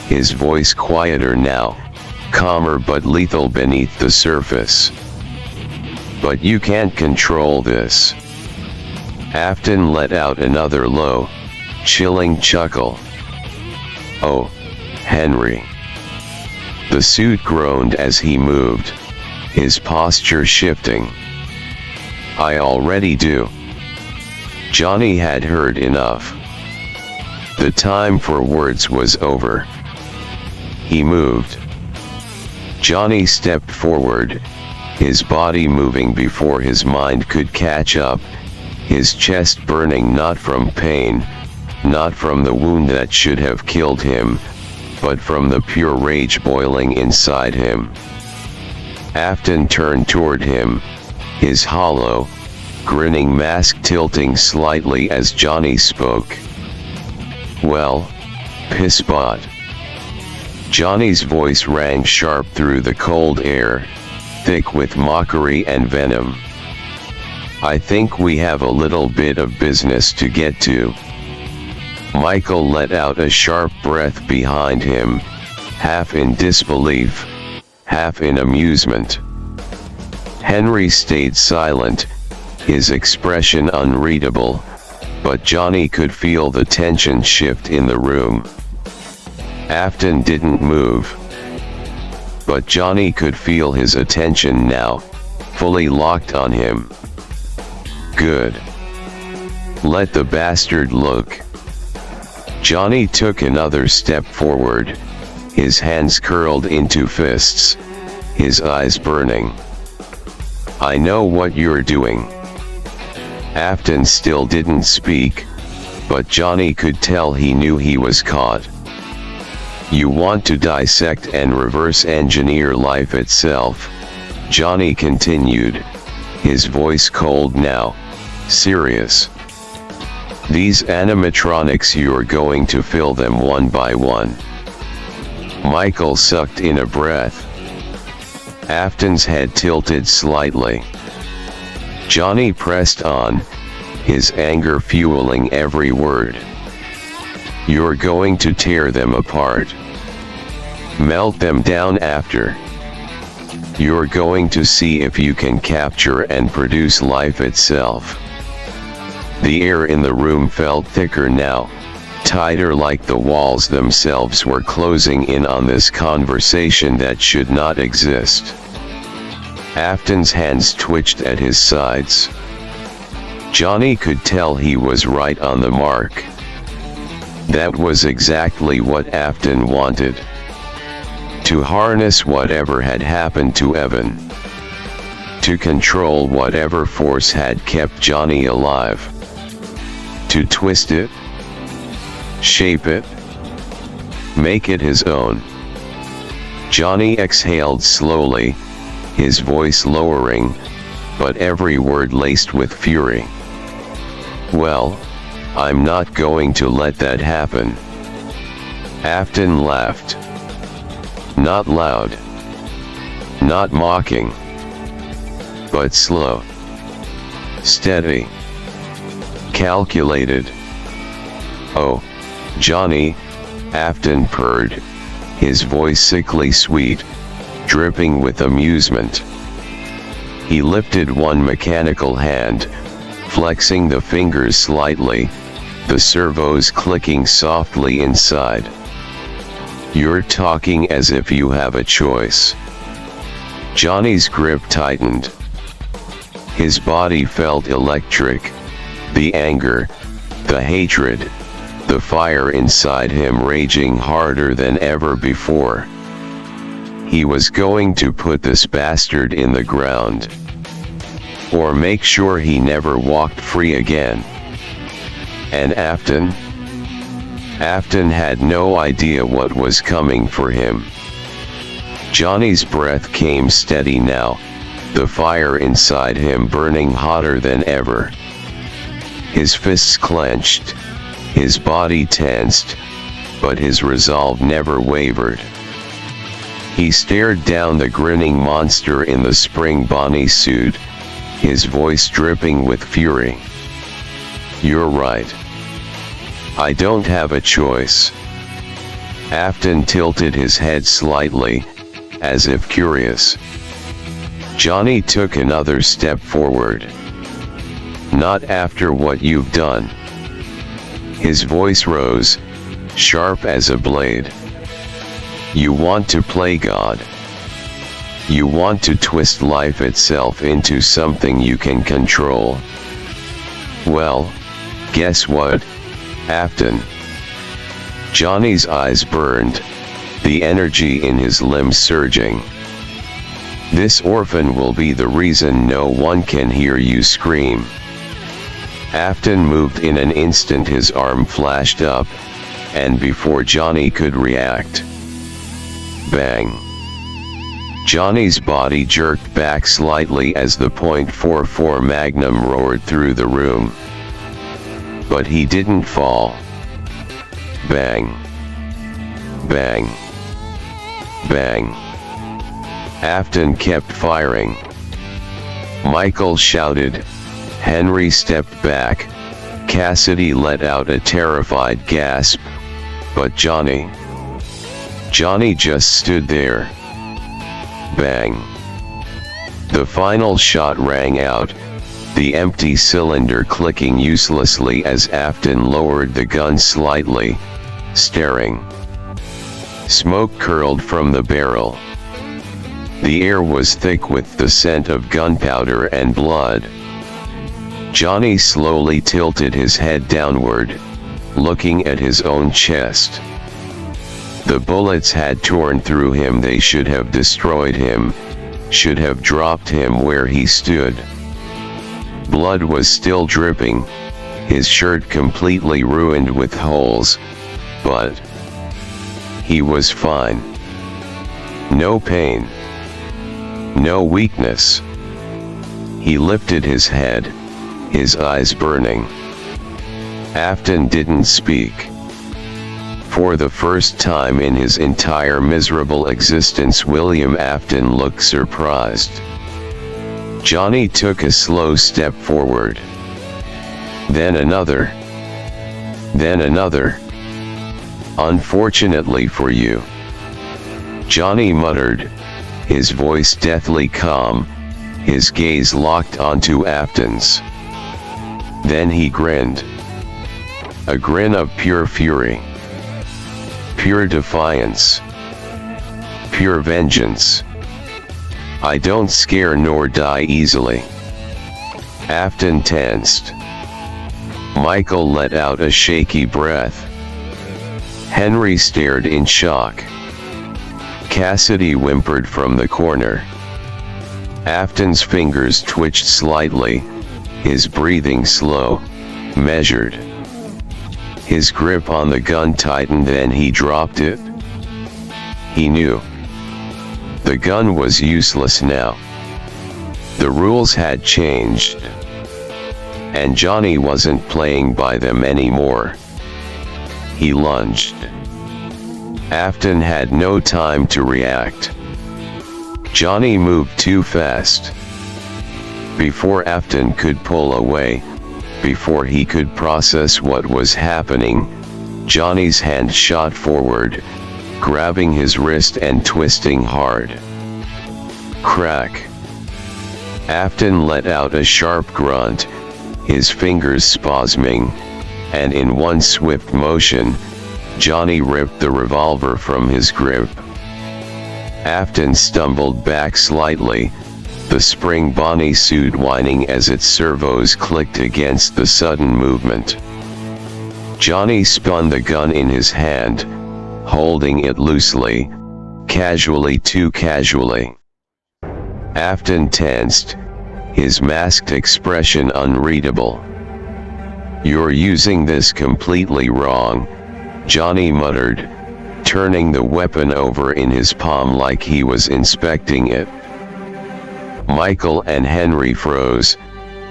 his voice quieter now, calmer but lethal beneath the surface. "But you can't control this." Afton let out another low, chilling chuckle. "Oh, Henry." The suit groaned as he moved, his posture shifting. "I already do." Johnny had heard enough. The time for words was over. He moved. Johnny stepped forward, his body moving before his mind could catch up, his chest burning not from pain, not from the wound that should have killed him, but from the pure rage boiling inside him. Afton turned toward him, his hollow, grinning mask tilting slightly as Johnny spoke. "Well, pissbot." Johnny's voice rang sharp through the cold air. thick with mockery and venom. "I think we have a little bit of business to get to." Michael let out a sharp breath behind him, half in disbelief, half in amusement. Henry stayed silent, his expression unreadable, but Johnny could feel the tension shift in the room. Afton didn't move, but Johnny could feel his attention now, fully locked on him. "Good. Let the bastard look." Johnny took another step forward, his hands curled into fists, his eyes burning. "I know what you're doing." Afton still didn't speak, but Johnny could tell he knew he was caught. "You want to dissect and reverse engineer life itself," Johnny continued, his voice cold now, serious. "These animatronics, you're going to fill them one by one." Michael sucked in a breath. Afton's head tilted slightly. Johnny pressed on, his anger fueling every word. "You're going to tear them apart. Melt them down after. You're going to see if you can capture and produce life itself." The air in the room felt thicker now, tighter, like the walls themselves were closing in on this conversation that should not exist. Afton's hands twitched at his sides. Johnny could tell he was right on the mark. That was exactly what Afton wanted. To harness whatever had happened to Evan. To control whatever force had kept Johnny alive. To twist it. Shape it. Make it his own. Johnny exhaled slowly, his voice lowering, but every word laced with fury. "Well, I'm not going to let that happen." Afton laughed. Not loud. Not mocking. But slow. Steady. Calculated. "Oh, Johnny," Afton purred, his voice sickly sweet, dripping with amusement. He lifted one mechanical hand, flexing the fingers slightly, the servos clicking softly inside. "You're talking as if you have a choice." Johnny's grip tightened. His body felt electric, the anger, the hatred, the fire inside him raging harder than ever before. He was going to put this bastard in the ground. Or make sure he never walked free again. And Afton? Afton had no idea what was coming for him. Johnny's breath came steady now, the fire inside him burning hotter than ever. His fists clenched, his body tensed, but his resolve never wavered. He stared down the grinning monster in the spring Bonnie suit, his voice dripping with fury. "You're right. I don't have a choice." Afton tilted his head slightly, as if curious. Johnny took another step forward. "Not after what you've done." His voice rose, sharp as a blade. "You want to play God. You want to twist life itself into something you can control. Well, guess what, Afton?" Johnny's eyes burned, the energy in his limbs surging. "This orphan will be the reason no one can hear you scream." Afton moved in an instant, his arm flashed up, and before Johnny could react, bang! Johnny's body jerked back slightly as the .44 Magnum roared through the room. But he didn't fall. Bang! Bang! Bang! Afton kept firing. Michael shouted. Henry stepped back. Cassidy let out a terrified gasp. But Johnny just stood there. Bang. The final shot rang out, the empty cylinder clicking uselessly as Afton lowered the gun slightly, staring. Smoke curled from the barrel. The air was thick with the scent of gunpowder and blood. Johnny slowly tilted his head downward, looking at his own chest. The bullets had torn through him. They should have destroyed him, should have dropped him where he stood. Blood was still dripping, his shirt completely ruined with holes, but he was fine. No pain. No weakness. He lifted his head, his eyes burning. Afton didn't speak. For the first time in his entire miserable existence, William Afton looked surprised. Johnny took a slow step forward. Then another. Then another. Unfortunately for you, Johnny muttered, his voice deathly calm, his gaze locked onto Afton's. Then he grinned. A grin of pure fury. Pure defiance. Pure vengeance. I don't scare nor die easily. Afton tensed. Michael let out a shaky breath. Henry stared in shock. Cassidy whimpered from the corner. Afton's fingers twitched slightly, his breathing slow, measured. His grip on the gun tightened, then he dropped it. He knew. The gun was useless now. The rules had changed. And Johnny wasn't playing by them anymore. He lunged. Afton had no time to react. Johnny moved too fast. Before Afton could pull away, before he could process what was happening, Johnny's hand shot forward, grabbing his wrist and twisting hard. Crack. Afton let out a sharp grunt, his fingers spasming, and in one swift motion, Johnny ripped the revolver from his grip. Afton stumbled back slightly, the spring Bonnie suit whining as its servos clicked against the sudden movement. Johnny spun the gun in his hand, holding it loosely, casually, too casually. Afton tensed, his masked expression unreadable. "You're using this completely wrong," Johnny muttered, turning the weapon over in his palm like he was inspecting it. Michael and Henry froze,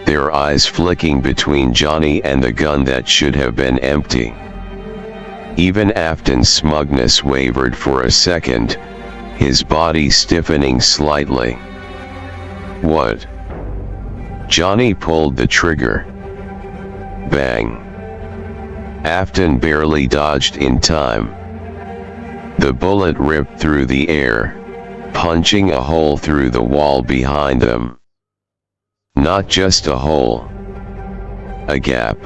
their eyes flicking between Johnny and the gun that should have been empty. Even Afton's smugness wavered for a second, his body stiffening slightly. What? Johnny pulled the trigger. Bang. Afton barely dodged in time. The bullet ripped through the air, punching a hole through the wall behind them. Not just a hole. A gap.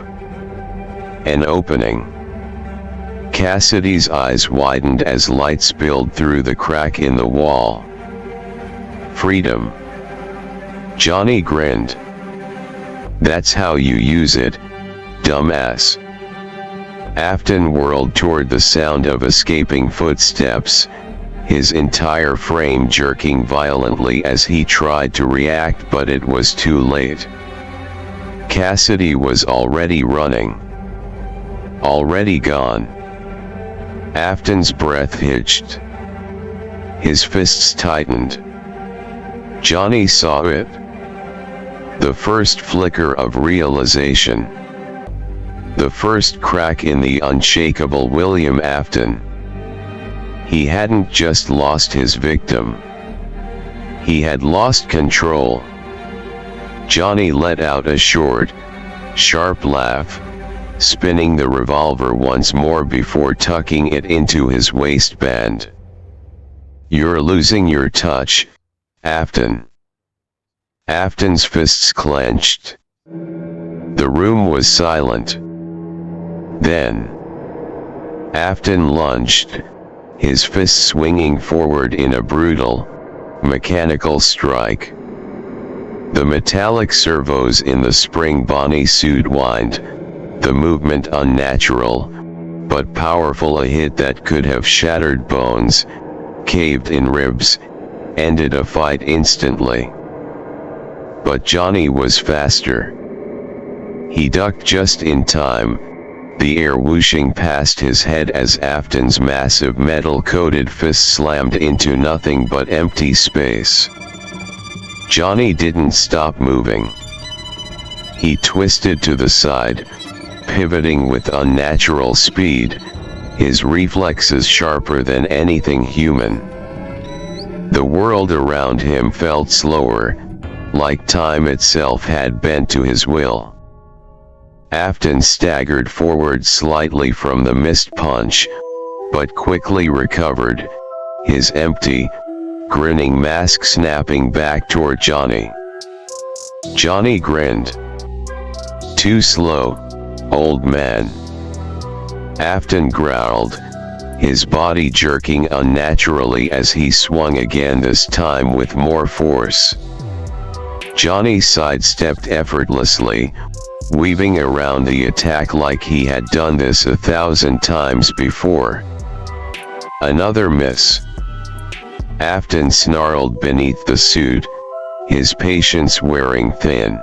An opening. Cassidy's eyes widened as light spilled through the crack in the wall. Freedom. Johnny grinned. That's how you use it, dumbass. Afton whirled toward the sound of escaping footsteps, his entire frame jerking violently as he tried to react, but it was too late. Cassidy was already running. Already gone. Afton's breath hitched. His fists tightened. Johnny saw it. The first flicker of realization. The first crack in the unshakable William Afton. He hadn't just lost his victim. He had lost control. Johnny let out a short, sharp laugh, spinning the revolver once more before tucking it into his waistband. "You're losing your touch, Afton." Afton's fists clenched. The room was silent. Then, Afton lunged, his fist swinging forward in a brutal, mechanical strike. The metallic servos in the spring Bonnie suit whined, the movement unnatural, but powerful. A hit that could have shattered bones, caved in ribs, ended a fight instantly. But Johnny was faster. He ducked just in time, the air whooshing past his head as Afton's massive metal-coated fist slammed into nothing but empty space. Johnny didn't stop moving. He twisted to the side, pivoting with unnatural speed, his reflexes sharper than anything human. The world around him felt slower, like time itself had bent to his will. Afton staggered forward slightly from the missed punch, but quickly recovered, his empty, grinning mask snapping back toward Johnny. Johnny grinned. "Too slow, old man." Afton growled, his body jerking unnaturally as he swung again, this time with more force. Johnny sidestepped effortlessly, weaving around the attack like he had done this 1,000 times before. Another miss. Afton snarled beneath the suit, his patience wearing thin.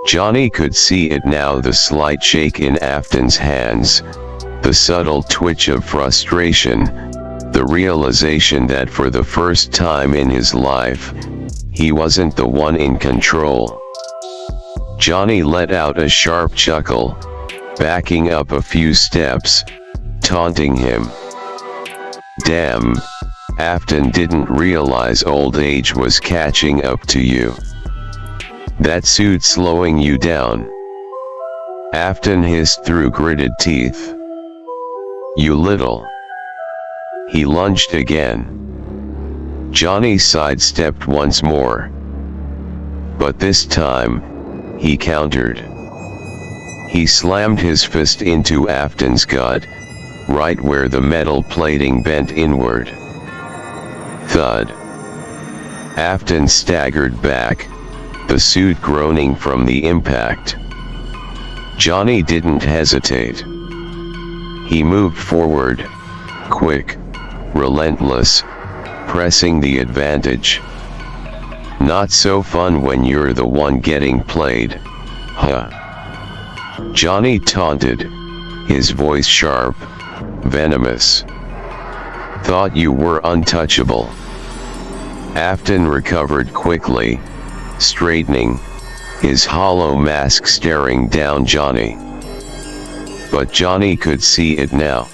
Johnny could see it now, the slight shake in Afton's hands, the subtle twitch of frustration, the realization that for the first time in his life, he wasn't the one in control. Johnny let out a sharp chuckle, backing up a few steps, taunting him. "Damn, Afton didn't realize old age was catching up to you. That suit slowing you down." Afton hissed through gritted teeth. "You little..." He lunged again. Johnny sidestepped once more. But this time, he countered. He slammed his fist into Afton's gut, right where the metal plating bent inward. Thud. Afton staggered back, the suit groaning from the impact. Johnny didn't hesitate. He moved forward, quick, relentless, pressing the advantage. "Not so fun when you're the one getting played, huh?" Johnny taunted, his voice sharp, venomous. "Thought you were untouchable." Afton recovered quickly, straightening, his hollow mask staring down Johnny. But Johnny could see it now.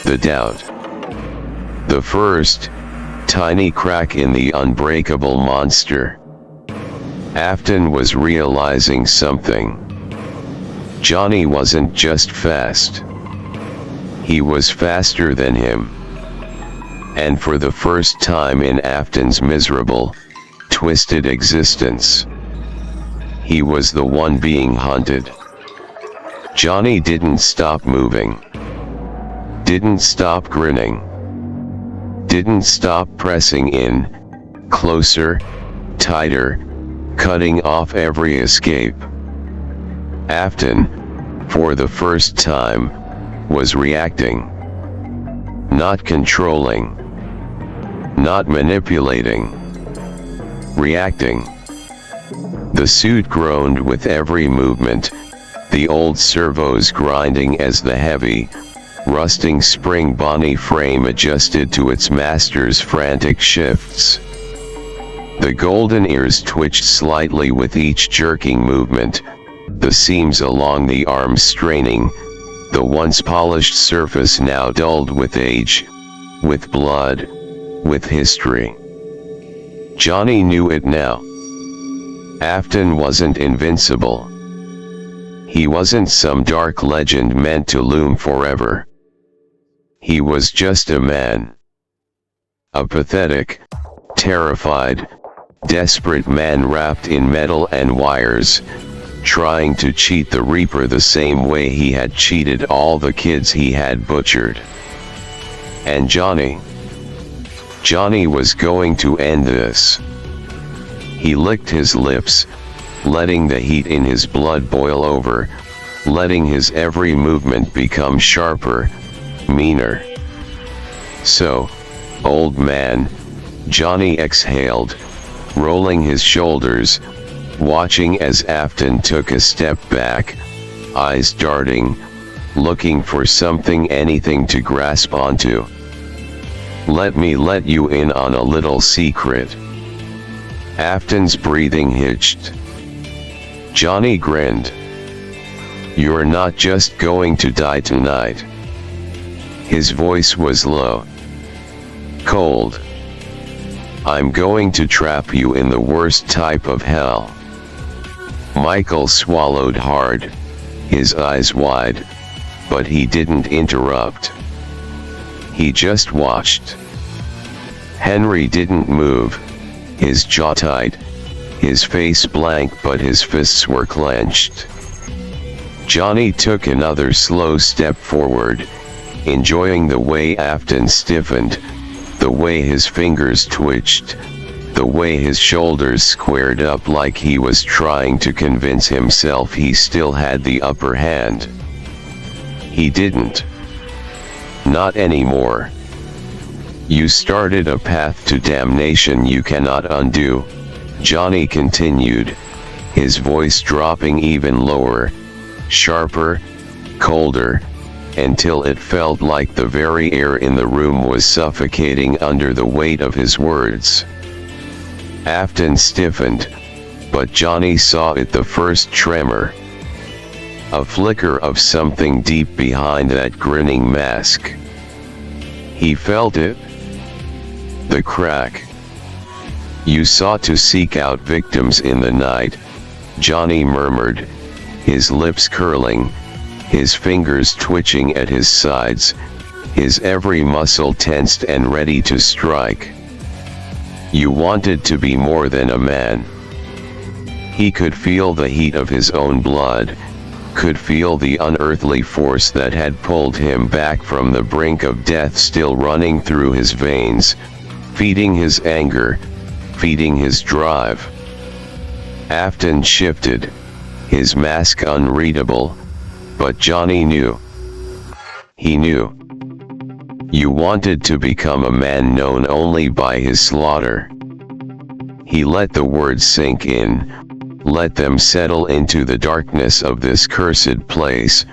The doubt. The first, tiny crack in the unbreakable monster. Afton was realizing something. Johnny wasn't just fast. He was faster than him. And for the first time in Afton's miserable, twisted existence, he was the one being hunted. Johnny didn't stop moving. Didn't stop grinning. Didn't stop pressing in, closer, tighter, cutting off every escape. Afton, for the first time, was reacting. Not controlling. Not manipulating. Reacting. The suit groaned with every movement, the old servos grinding as the heavy, rusting spring Bonnie frame adjusted to its master's frantic shifts. The golden ears twitched slightly with each jerking movement, the seams along the arms straining, the once polished surface now dulled with age, with blood, with history. Johnny knew it now. Afton wasn't invincible. He wasn't some dark legend meant to loom forever. He was just a man. A pathetic, terrified, desperate man wrapped in metal and wires, trying to cheat the Reaper the same way he had cheated all the kids he had butchered. And Johnny was going to end this. He licked his lips, letting the heat in his blood boil over, letting his every movement become sharper, meaner. So, old man, Johnny exhaled, rolling his shoulders, watching as Afton took a step back, eyes darting, looking for something, anything to grasp onto. "Let me let you in on a little secret." Afton's breathing hitched. Johnny grinned. "You're not just going to die tonight." His voice was low, cold. "I'm going to trap you in the worst type of hell." Michael swallowed hard, his eyes wide, but he didn't interrupt. He just watched. Henry didn't move, his jaw tight, his face blank, but his fists were clenched. Johnny took another slow step forward, enjoying the way Afton stiffened, the way his fingers twitched, the way his shoulders squared up like he was trying to convince himself he still had the upper hand. He didn't. Not anymore. "You started a path to damnation you cannot undo," Johnny continued, his voice dropping even lower, sharper, colder, until it felt like the very air in the room was suffocating under the weight of his words. Afton stiffened, but Johnny saw it, the first tremor. A flicker of something deep behind that grinning mask. He felt it. The crack. "You sought to seek out victims in the night," Johnny murmured, his lips curling, his fingers twitching at his sides, his every muscle tensed and ready to strike. "You wanted to be more than a man." He could feel the heat of his own blood, could feel the unearthly force that had pulled him back from the brink of death still running through his veins, feeding his anger, feeding his drive. Afton shifted, his mask unreadable, but Johnny knew. He knew. "You wanted to become a man known only by his slaughter." He let the words sink in, let them settle into the darkness of this cursed place,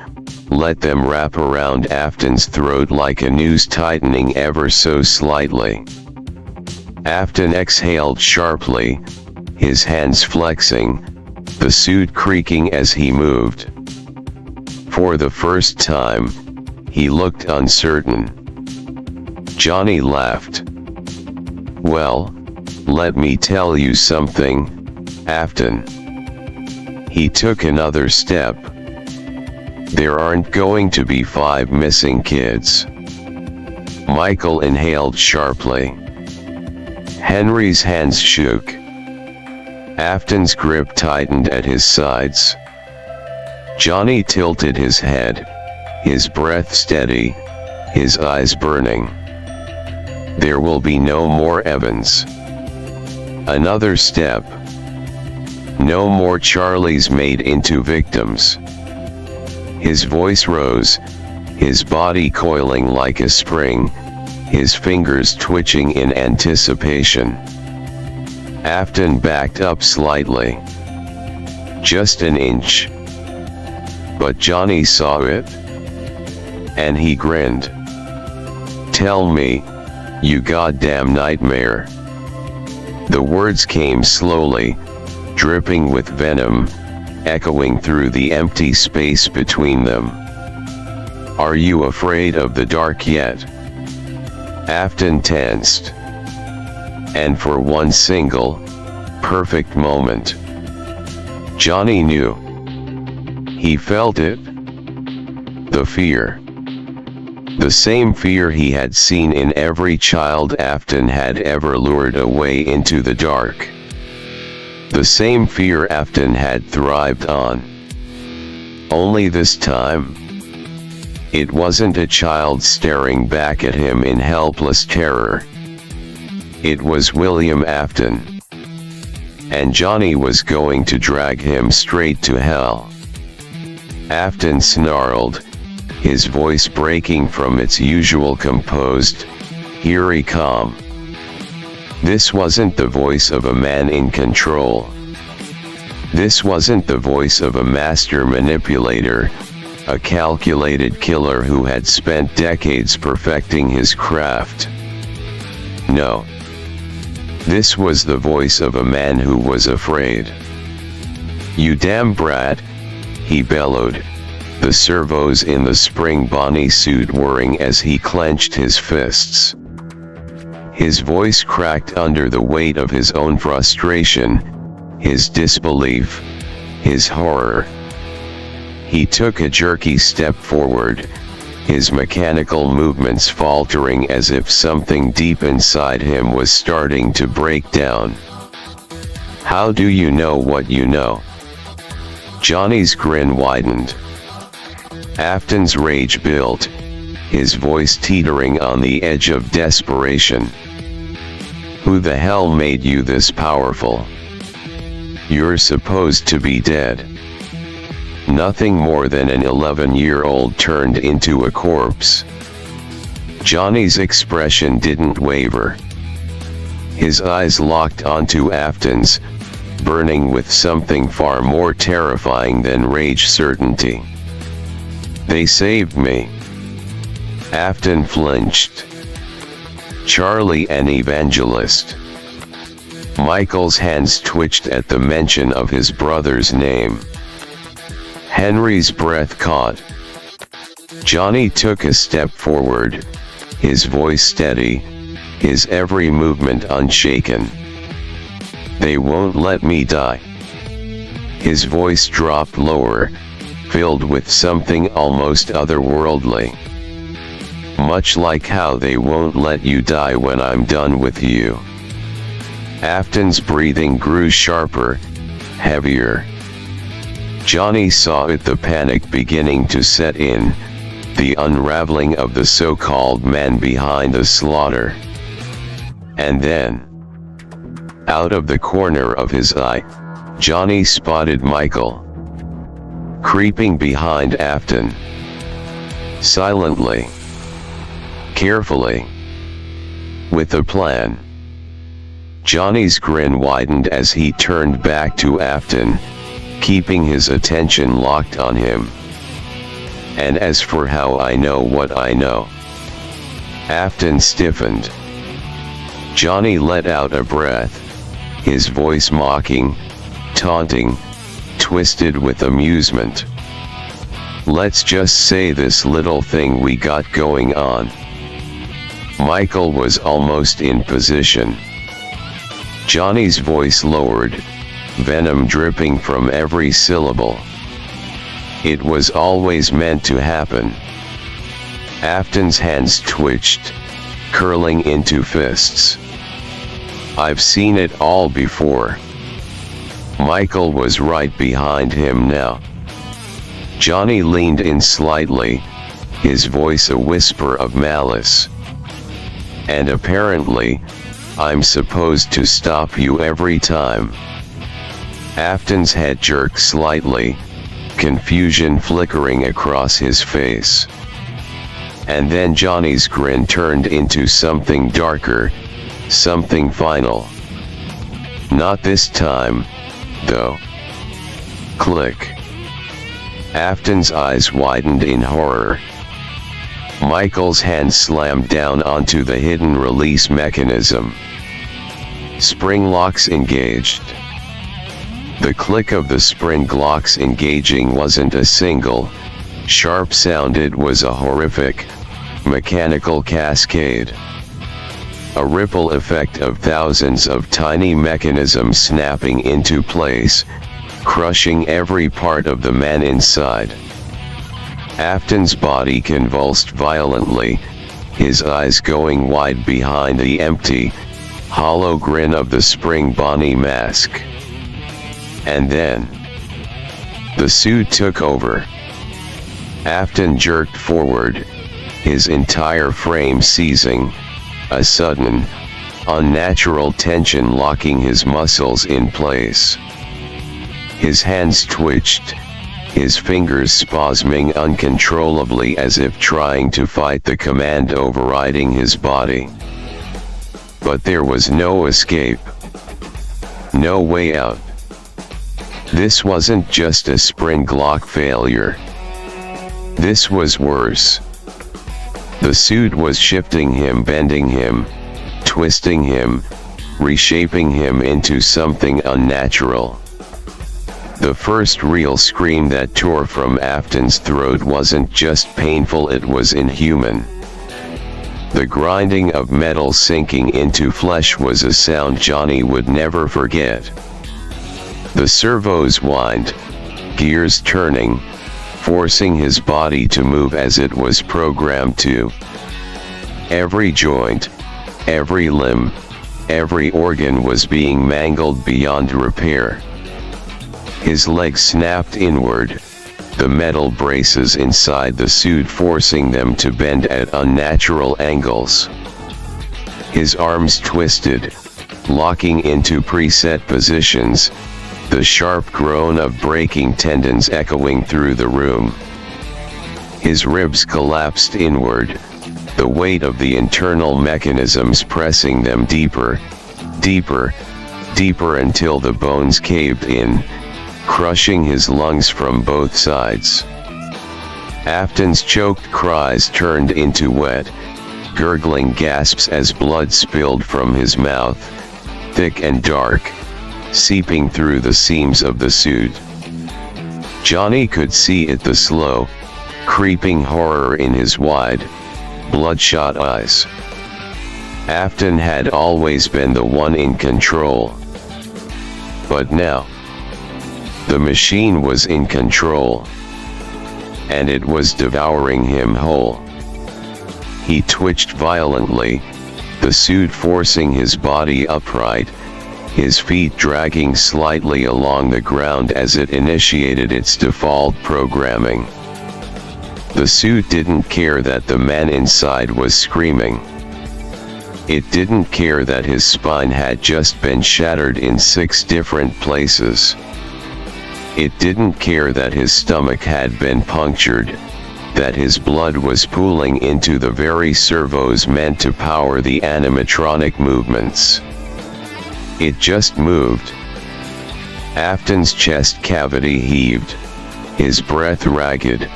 let them wrap around Afton's throat like a noose tightening ever so slightly. Afton exhaled sharply, his hands flexing, the suit creaking as he moved. For the first time, he looked uncertain. Johnny laughed. "Well, let me tell you something, Afton." He took another step. "There aren't going to be 5 missing kids." Michael inhaled sharply. Henry's hands shook. Afton's grip tightened at his sides. Johnny tilted his head, his breath steady, his eyes burning. "There will be no more Evans." Another step. No more Charlies made into victims. His voice rose, his body coiling like a spring, his fingers twitching in anticipation. Afton backed up slightly. Just an inch. But Johnny saw it. And he grinned. "Tell me, you goddamn nightmare." The words came slowly, dripping with venom, echoing through the empty space between them. "Are you afraid of the dark yet?" Afton tensed. And for one single, perfect moment, Johnny knew. He felt it. The fear. The same fear he had seen in every child Afton had ever lured away into the dark. The same fear Afton had thrived on. Only this time, it wasn't a child staring back at him in helpless terror. It was William Afton. And Johnny was going to drag him straight to hell. Afton snarled, his voice breaking from its usual composed, eerie calm. This wasn't the voice of a man in control. This wasn't the voice of a master manipulator, a calculated killer who had spent decades perfecting his craft. No. This was the voice of a man who was afraid. "You damn brat," he bellowed, the servos in the spring Bonnie suit whirring as he clenched his fists. His voice cracked under the weight of his own frustration, his disbelief, his horror. He took a jerky step forward, his mechanical movements faltering as if something deep inside him was starting to break down. "How do you know what you know?" Johnny's grin widened. Afton's rage built, his voice teetering on the edge of desperation. "Who the hell made you this powerful? You're supposed to be dead." Nothing more than an 11-year-old turned into a corpse. Johnny's expression didn't waver. His eyes locked onto Afton's, burning with something far more terrifying than rage certainty. "They saved me." Afton flinched. "Charlie, an evangelist." Michael's hands twitched at the mention of his brother's name. Henry's breath caught. Johnny took a step forward, his voice steady, his every movement unshaken. "They won't let me die." His voice dropped lower, filled with something almost otherworldly. "Much like how they won't let you die when I'm done with you." Afton's breathing grew sharper, heavier. Johnny saw it, the panic beginning to set in, the unraveling of the so-called man behind the slaughter. And then, out of the corner of his eye, Johnny spotted Michael, creeping behind Afton. Silently. Carefully. With a plan. Johnny's grin widened as he turned back to Afton, keeping his attention locked on him. "And as for how I know what I know..." Afton stiffened. Johnny let out a breath, his voice mocking, taunting, twisted with amusement. "Let's just say this little thing we got going on." Michael was almost in position. Johnny's voice lowered, venom dripping from every syllable. "It was always meant to happen." Afton's hands twitched, curling into fists. "I've seen it all before." Michael was right behind him now. Johnny leaned in slightly, his voice a whisper of malice. "And apparently, I'm supposed to stop you every time." Afton's head jerked slightly, confusion flickering across his face. And then Johnny's grin turned into something darker, something final. "Not this time, though." Click. Afton's eyes widened in horror. Michael's hand slammed down onto the hidden release mechanism. Spring locks engaged. The click of the spring locks engaging wasn't a single, sharp sound, it was a horrific, mechanical cascade. a ripple effect of thousands of tiny mechanisms snapping into place, crushing every part of the man inside. Afton's body convulsed violently, his eyes going wide behind the empty, hollow grin of the Spring Bonnie mask. And then, the suit took over. Afton jerked forward, his entire frame seizing, a sudden, unnatural tension locking his muscles in place. His hands twitched, his fingers spasming uncontrollably as if trying to fight the command overriding his body. But there was no escape. No way out. This wasn't just a spring lock failure. This was worse. The suit was shifting him, bending him, twisting him, reshaping him into something unnatural. The first real scream that tore from Afton's throat wasn't just painful, it was inhuman. The grinding of metal sinking into flesh was a sound Johnny would never forget. The servos whined, gears turning, forcing his body to move as it was programmed to. Every joint, every limb, every organ was being mangled beyond repair. His legs snapped inward, the metal braces inside the suit forcing them to bend at unnatural angles. His arms twisted, locking into preset positions, the sharp groan of breaking tendons echoing through the room. His ribs collapsed inward, the weight of the internal mechanisms pressing them deeper, deeper, deeper until the bones caved in, crushing his lungs from both sides. Afton's choked cries turned into wet, gurgling gasps as blood spilled from his mouth, thick and dark, seeping through the seams of the suit. Johnny could see it, the slow, creeping horror in his wide, bloodshot eyes. Afton had always been the one in control. But now, the machine was in control. And it was devouring him whole. He twitched violently, the suit forcing his body upright, his feet dragging slightly along the ground as it initiated its default programming. The suit didn't care that the man inside was screaming. It didn't care that his spine had just been shattered in 6 different places. It didn't care that his stomach had been punctured, that his blood was pooling into the very servos meant to power the animatronic movements. It just moved. Afton's chest cavity heaved, his breath ragged,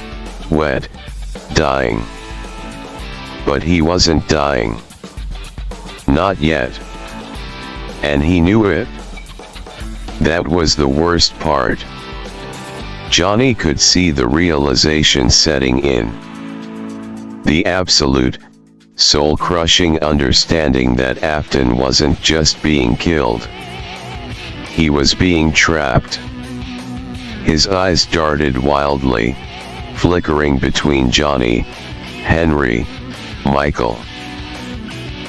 wet, dying. But he wasn't dying. Not yet. And he knew it. That was the worst part. Johnny could see the realization setting in. The absolute, soul-crushing understanding that Afton wasn't just being killed. He was being trapped. His eyes darted wildly, flickering between Johnny, Henry, Michael.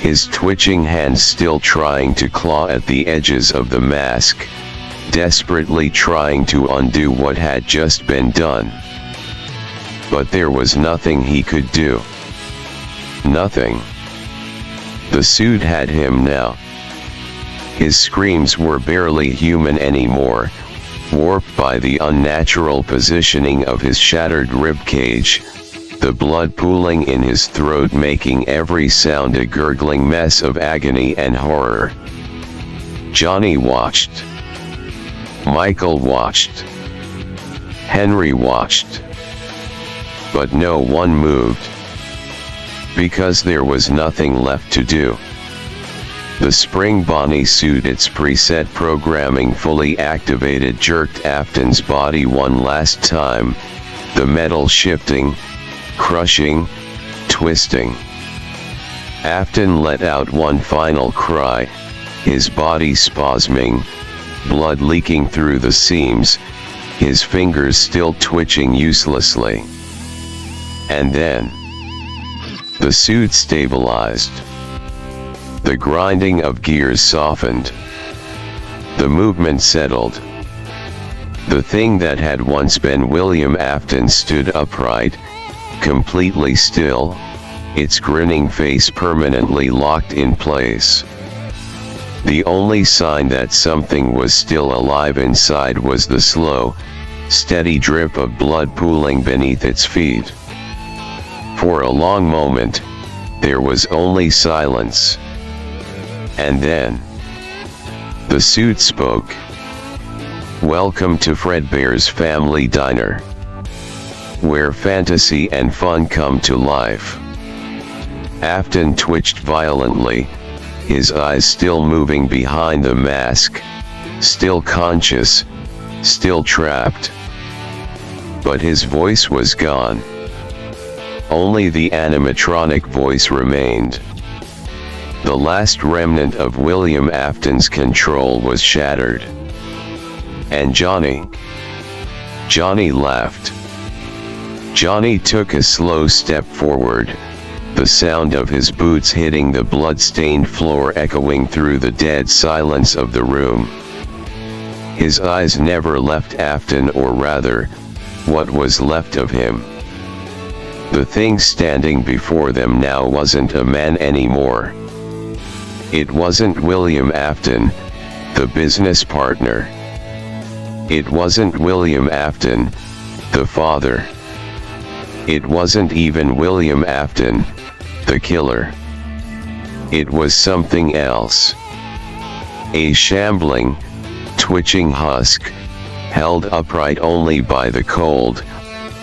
His twitching hands still trying to claw at the edges of the mask, desperately trying to undo what had just been done. But there was nothing he could do. Nothing. The suit had him now. His screams were barely human anymore, warped by the unnatural positioning of his shattered ribcage, the blood pooling in his throat making every sound a gurgling mess of agony and horror. Johnny watched. Michael watched. Henry watched. But no one moved. Because there was nothing left to do. The Spring Bonnie suit, its preset programming fully activated, jerked Afton's body one last time, the metal shifting, crushing, twisting. Afton let out one final cry, his body spasming, blood leaking through the seams, his fingers still twitching uselessly. And then, the suit stabilized. The grinding of gears softened. The movement settled. The thing that had once been William Afton stood upright, completely still, its grinning face permanently locked in place. The only sign that something was still alive inside was the slow, steady drip of blood pooling beneath its feet. For a long moment, there was only silence. And then, the suit spoke. "Welcome to Fredbear's Family Diner, where fantasy and fun come to life." Afton twitched violently, his eyes still moving behind the mask, still conscious, still trapped. But his voice was gone. Only the animatronic voice remained. The last remnant of William Afton's control was shattered. And Johnny laughed. Johnny took a slow step forward, the sound of his boots hitting the blood-stained floor echoing through the dead silence of the room. His eyes never left Afton, or rather, what was left of him. The thing standing before them now wasn't a man anymore. It wasn't William Afton, the business partner. It wasn't William Afton, the father. It wasn't even William Afton, the killer. It was something else. A shambling, twitching husk, held upright only by the cold,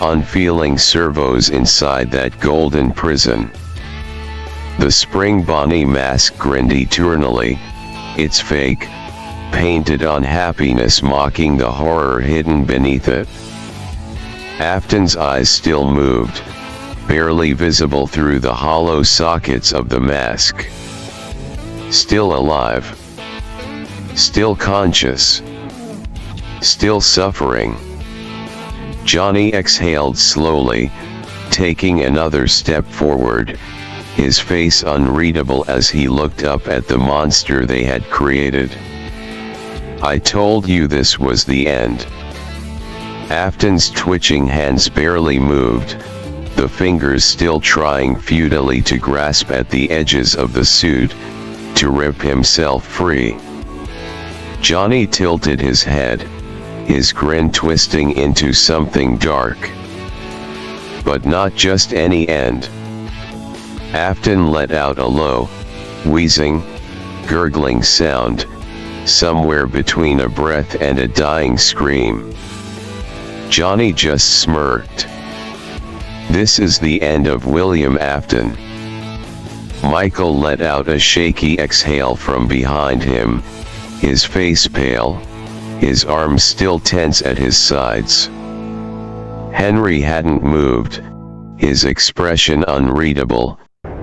unfeeling servos inside that golden prison. The spring Bonnie mask grinned eternally, its fake, painted unhappiness mocking the horror hidden beneath it. Afton's eyes still moved, barely visible through the hollow sockets of the mask. Still alive. Still conscious. Still suffering. Johnny exhaled slowly, taking another step forward, his face unreadable as he looked up at the monster they had created. "I told you this was the end." Afton's twitching hands barely moved, the fingers still trying futilely to grasp at the edges of the suit, to rip himself free. Johnny tilted his head, his grin twisting into something dark. But not just any end. Afton let out a low, wheezing, gurgling sound, somewhere between a breath and a dying scream. Johnny just smirked. "This is the end of William Afton." Michael let out a shaky exhale from behind him, his face pale, his arms still tense at his sides. Henry hadn't moved, his expression unreadable,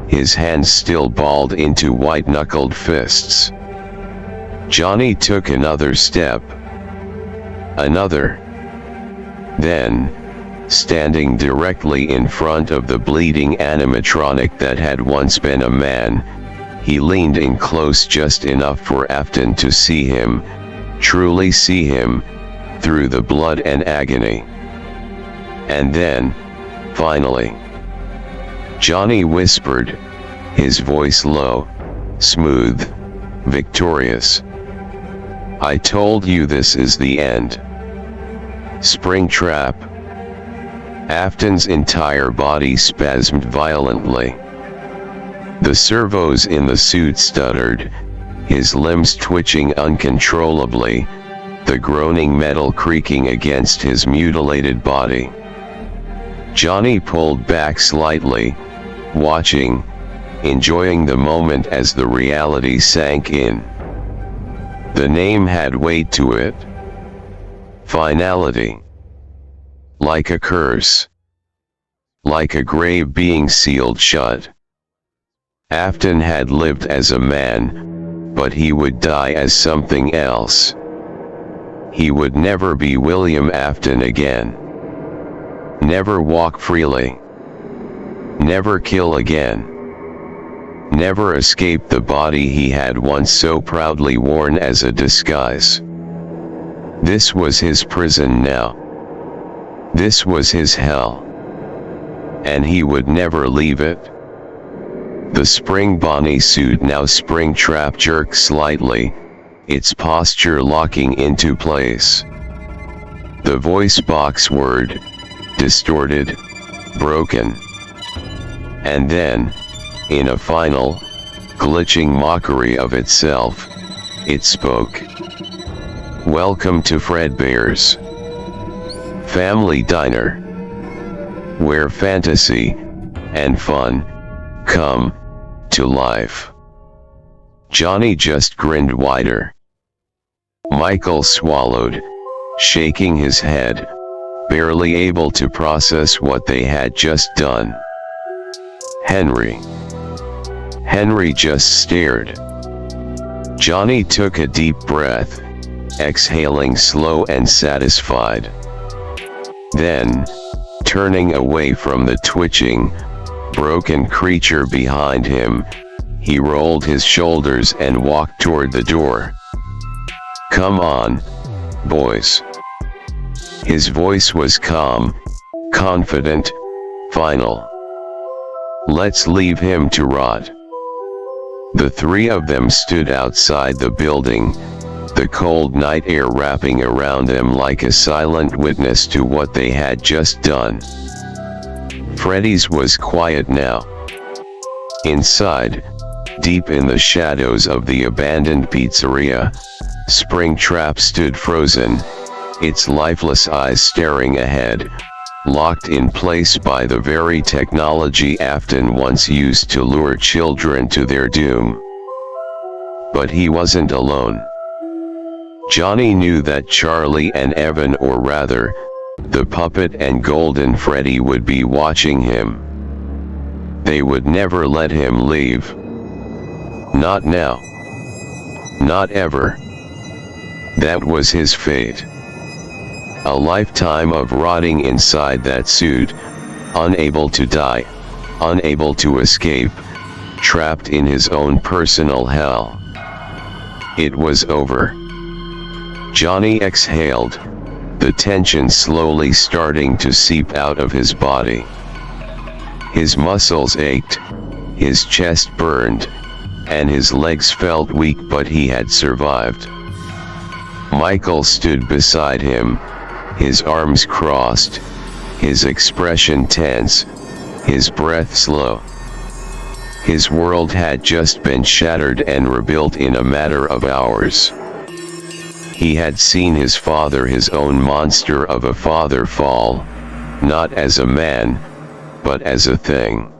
his hands still balled into white-knuckled fists. Johnny took another step. Another. Then, standing directly in front of the bleeding animatronic that had once been a man, he leaned in close just enough for Afton to see him, truly see him, through the blood and agony. And then, finally, Johnny whispered, his voice low, smooth, victorious. "I told you this is the end." Springtrap. Afton's entire body spasmed violently. The servos in the suit stuttered, his limbs twitching uncontrollably, the groaning metal creaking against his mutilated body. Johnny pulled back slightly, watching, enjoying the moment as the reality sank in. The name had weight to it. Finality. Like a curse. Like a grave being sealed shut. Afton had lived as a man, but he would die as something else. He would never be William Afton again. Never walk freely. Never kill again. Never escape the body he had once so proudly worn as a disguise. This was his prison now. This was his hell. And he would never leave it. The spring Bonnie suit, now Springtrap, jerked slightly, its posture locking into place. The voice box word, distorted, broken. And then, in a final, glitching mockery of itself, it spoke. Welcome to Fredbear's Family Diner, where fantasy and fun come to life. Johnny just grinned wider. Michael swallowed, shaking his head, barely able to process what they had just done. Henry just stared. Johnny took a deep breath, exhaling slow and satisfied. Then, turning away from the twitching, broken creature behind him, he rolled his shoulders and walked toward the door. Come on, boys. His voice was calm, confident, final. Let's leave him to rot. The three of them stood outside the building, the cold night air wrapping around them like a silent witness to what they had just done. Freddy's was quiet now. Inside, deep in the shadows of the abandoned pizzeria, Springtrap stood frozen, its lifeless eyes staring ahead, locked in place by the very technology Afton once used to lure children to their doom. But he wasn't alone. Johnny knew that Charlie and Evan, or rather, the puppet and Golden Freddy, would be watching him. They would never let him leave. Not now. Not ever. That was his fate. A lifetime of rotting inside that suit, unable to die, unable to escape, trapped in his own personal hell. It was over. Johnny exhaled, the tension slowly starting to seep out of his body. His muscles ached, his chest burned, and his legs felt weak, but he had survived. Michael stood beside him, his arms crossed, his expression tense, his breath slow. His world had just been shattered and rebuilt in a matter of hours. He had seen his father, his own monster of a father, fall, not as a man, but as a thing.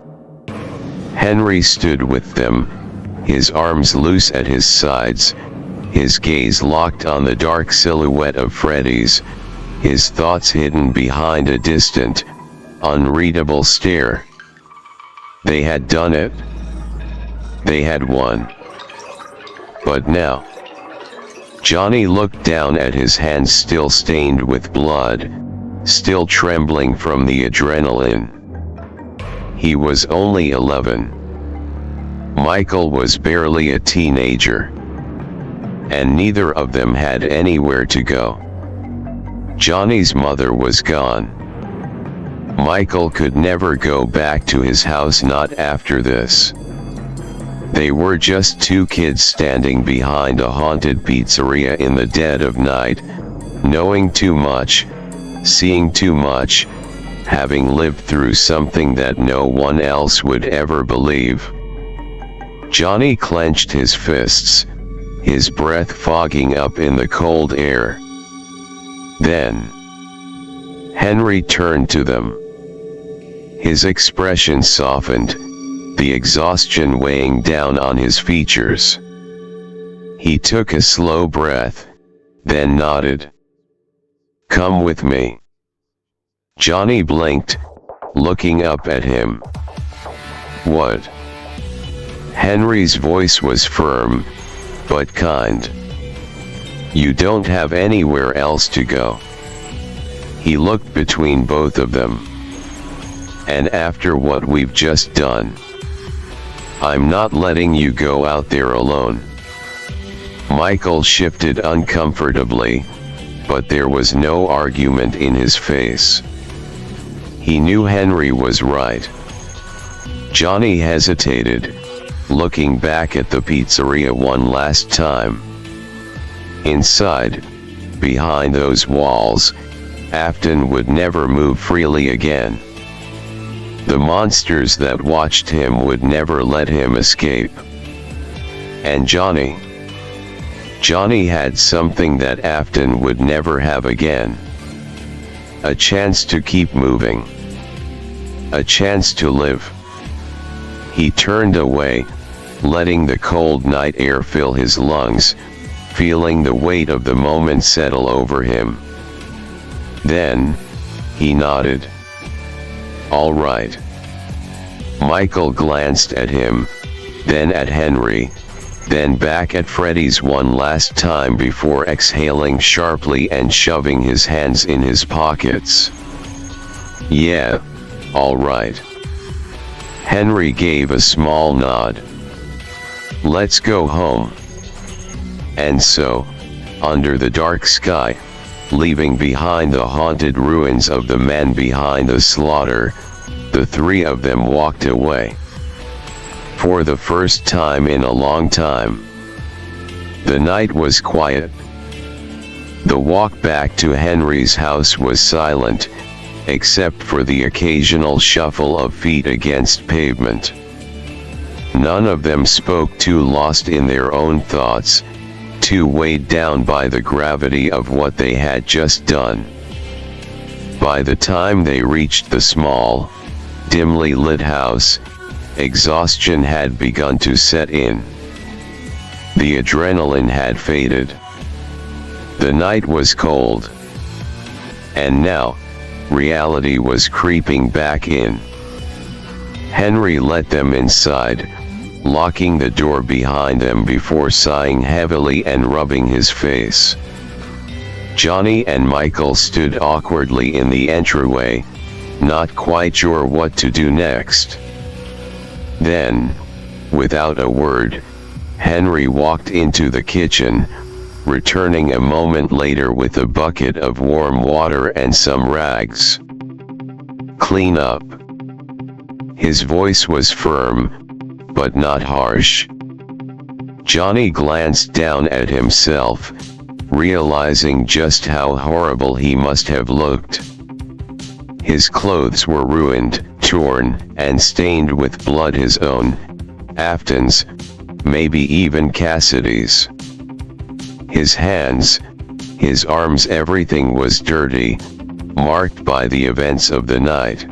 Henry stood with them, his arms loose at his sides, his gaze locked on the dark silhouette of Freddy's, his thoughts hidden behind a distant, unreadable stare. They had done it. They had won. But now, Johnny looked down at his hands, still stained with blood, still trembling from the adrenaline. He was only 11. Michael was barely a teenager. And neither of them had anywhere to go. Johnny's mother was gone. Michael could never go back to his house, not after this. They were just two kids standing behind a haunted pizzeria in the dead of night, knowing too much, seeing too much, having lived through something that no one else would ever believe. Johnny clenched his fists, his breath fogging up in the cold air. Then, Henry turned to them. His expression softened, the exhaustion weighing down on his features. He took a slow breath, then nodded. "Come with me." Johnny blinked, looking up at him. "What?" Henry's voice was firm, but kind. "You don't have anywhere else to go." He looked between both of them. "And after what we've just done, I'm not letting you go out there alone." Michael shifted uncomfortably, but there was no argument in his face. He knew Henry was right. Johnny hesitated, looking back at the pizzeria one last time. Inside, behind those walls, Afton would never move freely again. The monsters that watched him would never let him escape. And Johnny had something that Afton would never have again. A chance to keep moving. A chance to live. He turned away, letting the cold night air fill his lungs, feeling the weight of the moment settle over him. Then, he nodded. "All right." Michael glanced at him, then at Henry, then back at Freddy's one last time before exhaling sharply and shoving his hands in his pockets. "Yeah, all right." Henry gave a small nod. "Let's go home." And so, under the dark sky, leaving behind the haunted ruins of the man behind the slaughter, the three of them walked away. For the first time in a long time. The night was quiet. The walk back to Henry's house was silent, except for the occasional shuffle of feet against pavement. None of them spoke, too lost in their own thoughts, too weighed down by the gravity of what they had just done. By the time they reached the small, dimly lit house, exhaustion had begun to set in. The adrenaline had faded. The night was cold. And now, reality was creeping back in. Henry let them inside, locking the door behind them before sighing heavily and rubbing his face. Johnny and Michael stood awkwardly in the entryway, not quite sure what to do next. Then, without a word, Henry walked into the kitchen, returning a moment later with a bucket of warm water and some rags. "Clean up." His voice was firm, but not harsh. Johnny glanced down at himself, realizing just how horrible he must have looked. His clothes were ruined, torn, and stained with blood, his own, Afton's, maybe even Cassidy's. His hands, his arms, everything was dirty, marked by the events of the night.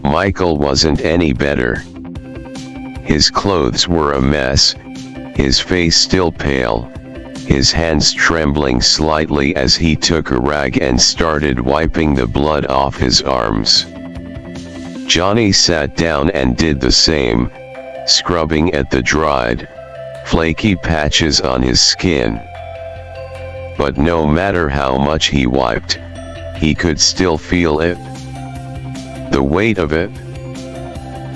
Michael wasn't any better. His clothes were a mess, his face still pale, his hands trembling slightly as he took a rag and started wiping the blood off his arms. Johnny sat down and did the same, scrubbing at the dried, flaky patches on his skin. But no matter how much he wiped, he could still feel it. The weight of it.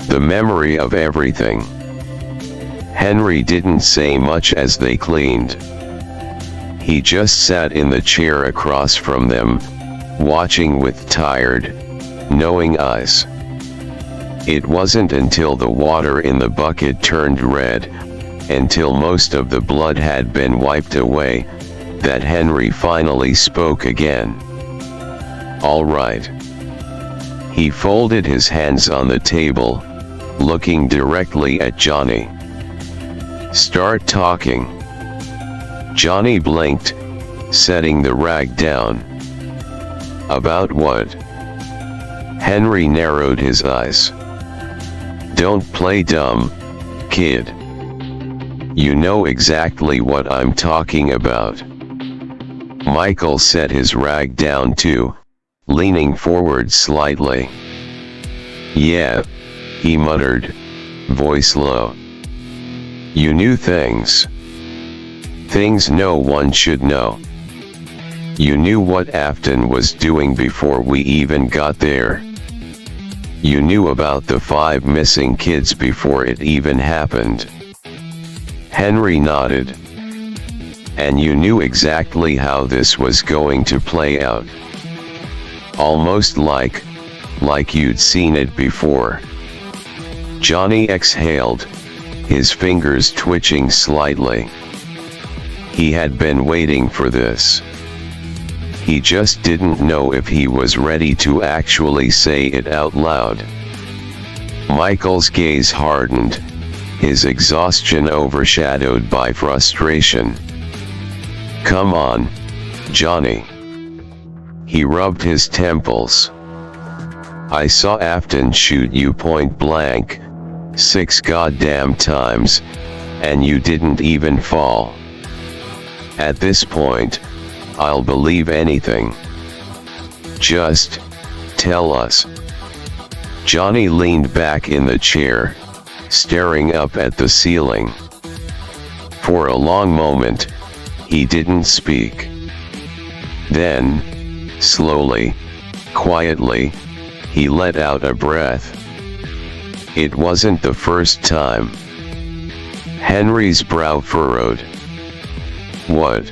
The memory of everything. Henry didn't say much as they cleaned. He just sat in the chair across from them, watching with tired, knowing eyes. It wasn't until the water in the bucket turned red, until most of the blood had been wiped away, that Henry finally spoke again. "All right." He folded his hands on the table, looking directly at Johnny. "Start talking." Johnny blinked, setting the rag down. "About what?" Henry narrowed his eyes. "Don't play dumb, kid. You know exactly what I'm talking about." Michael set his rag down too, leaning forward slightly. "Yeah," he muttered, voice low. You knew things. Things no one should know. You knew what Afton was doing before we even got there. You knew about the 5 missing kids before it even happened. Henry nodded. And you knew exactly how this was going to play out. Almost like you'd seen it before. Johnny exhaled, his fingers twitching slightly. He had been waiting for this. He just didn't know if he was ready to actually say it out loud. Michael's gaze hardened, his exhaustion overshadowed by frustration. Come on, Johnny. He rubbed his temples. I saw Afton shoot you point blank, 6 goddamn times, and you didn't even fall. At this point, I'll believe anything. Just tell us. Johnny leaned back in the chair, staring up at the ceiling. For a long moment, he didn't speak. Then, slowly, quietly, he let out a breath. It wasn't the first time. Henry's brow furrowed. What?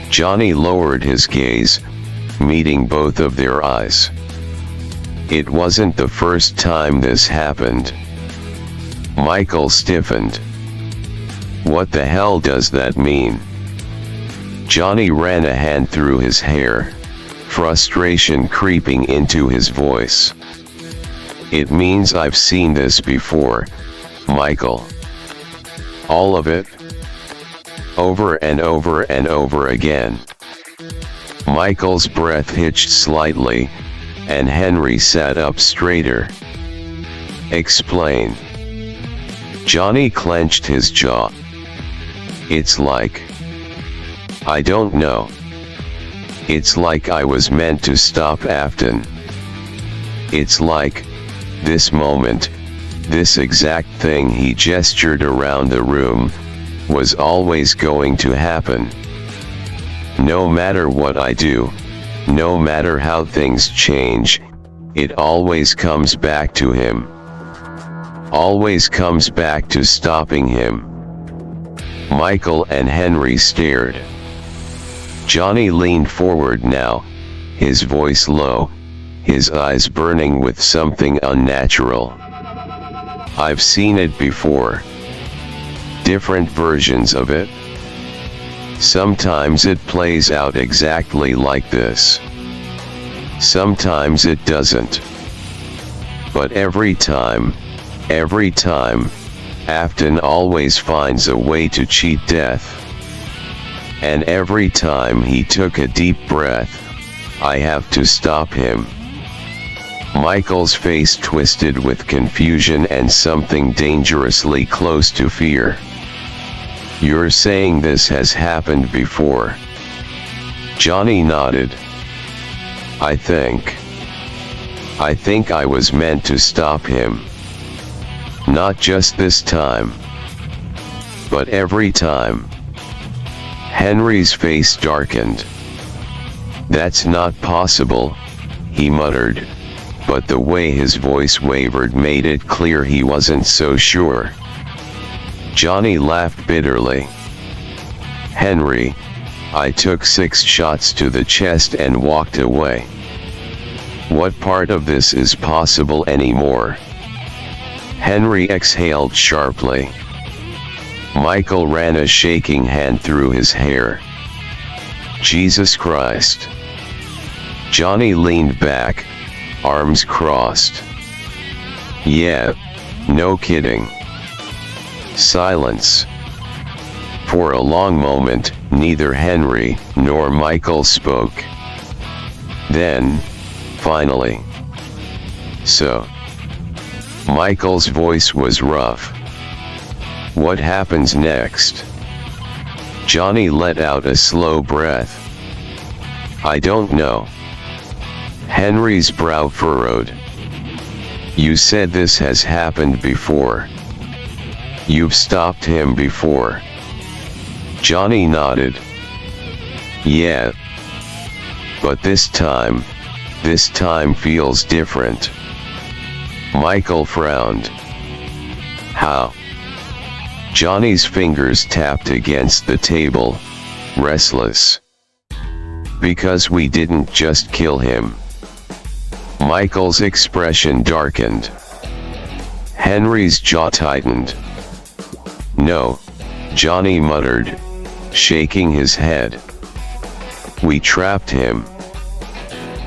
Johnny lowered his gaze, meeting both of their eyes. It wasn't the first time this happened. Michael stiffened. What the hell does that mean? Johnny ran a hand through his hair, frustration creeping into his voice. It means I've seen this before, Michael. All of it? Over and over and over again. Michael's breath hitched slightly, and Henry sat up straighter. Explain. Johnny clenched his jaw. It's like... I don't know. It's like I was meant to stop Afton. It's like, this moment, this exact thing, he gestured around the room, was always going to happen. No matter what I do, no matter how things change, it always comes back to him. Always comes back to stopping him. Michael and Henry stared. Johnny leaned forward now, his voice low, his eyes burning with something unnatural. I've seen it before. Different versions of it. Sometimes it plays out exactly like this. Sometimes it doesn't. But every time, Afton always finds a way to cheat death. And every time he took a deep breath, I have to stop him. Michael's face twisted with confusion and something dangerously close to fear. You're saying this has happened before? Johnny nodded. I think I was meant to stop him. Not just this time, but every time. Henry's face darkened. That's not possible, he muttered, but the way his voice wavered made it clear he wasn't so sure. Johnny laughed bitterly. Henry, I took 6 shots to the chest and walked away. What part of this is possible anymore? Henry exhaled sharply. Michael ran a shaking hand through his hair. Jesus Christ. Johnny leaned back, arms crossed. Yeah, no kidding. Silence. For a long moment, neither Henry nor Michael spoke. Then, finally. So. Michael's voice was rough. What happens next? Johnny let out a slow breath. I don't know. Henry's brow furrowed. You said this has happened before. You've stopped him before. Johnny nodded. Yeah. But this time feels different. Michael frowned. How? Johnny's fingers tapped against the table, restless. Because we didn't just kill him. Michael's expression darkened. Henry's jaw tightened. No, Johnny muttered, shaking his head. We trapped him.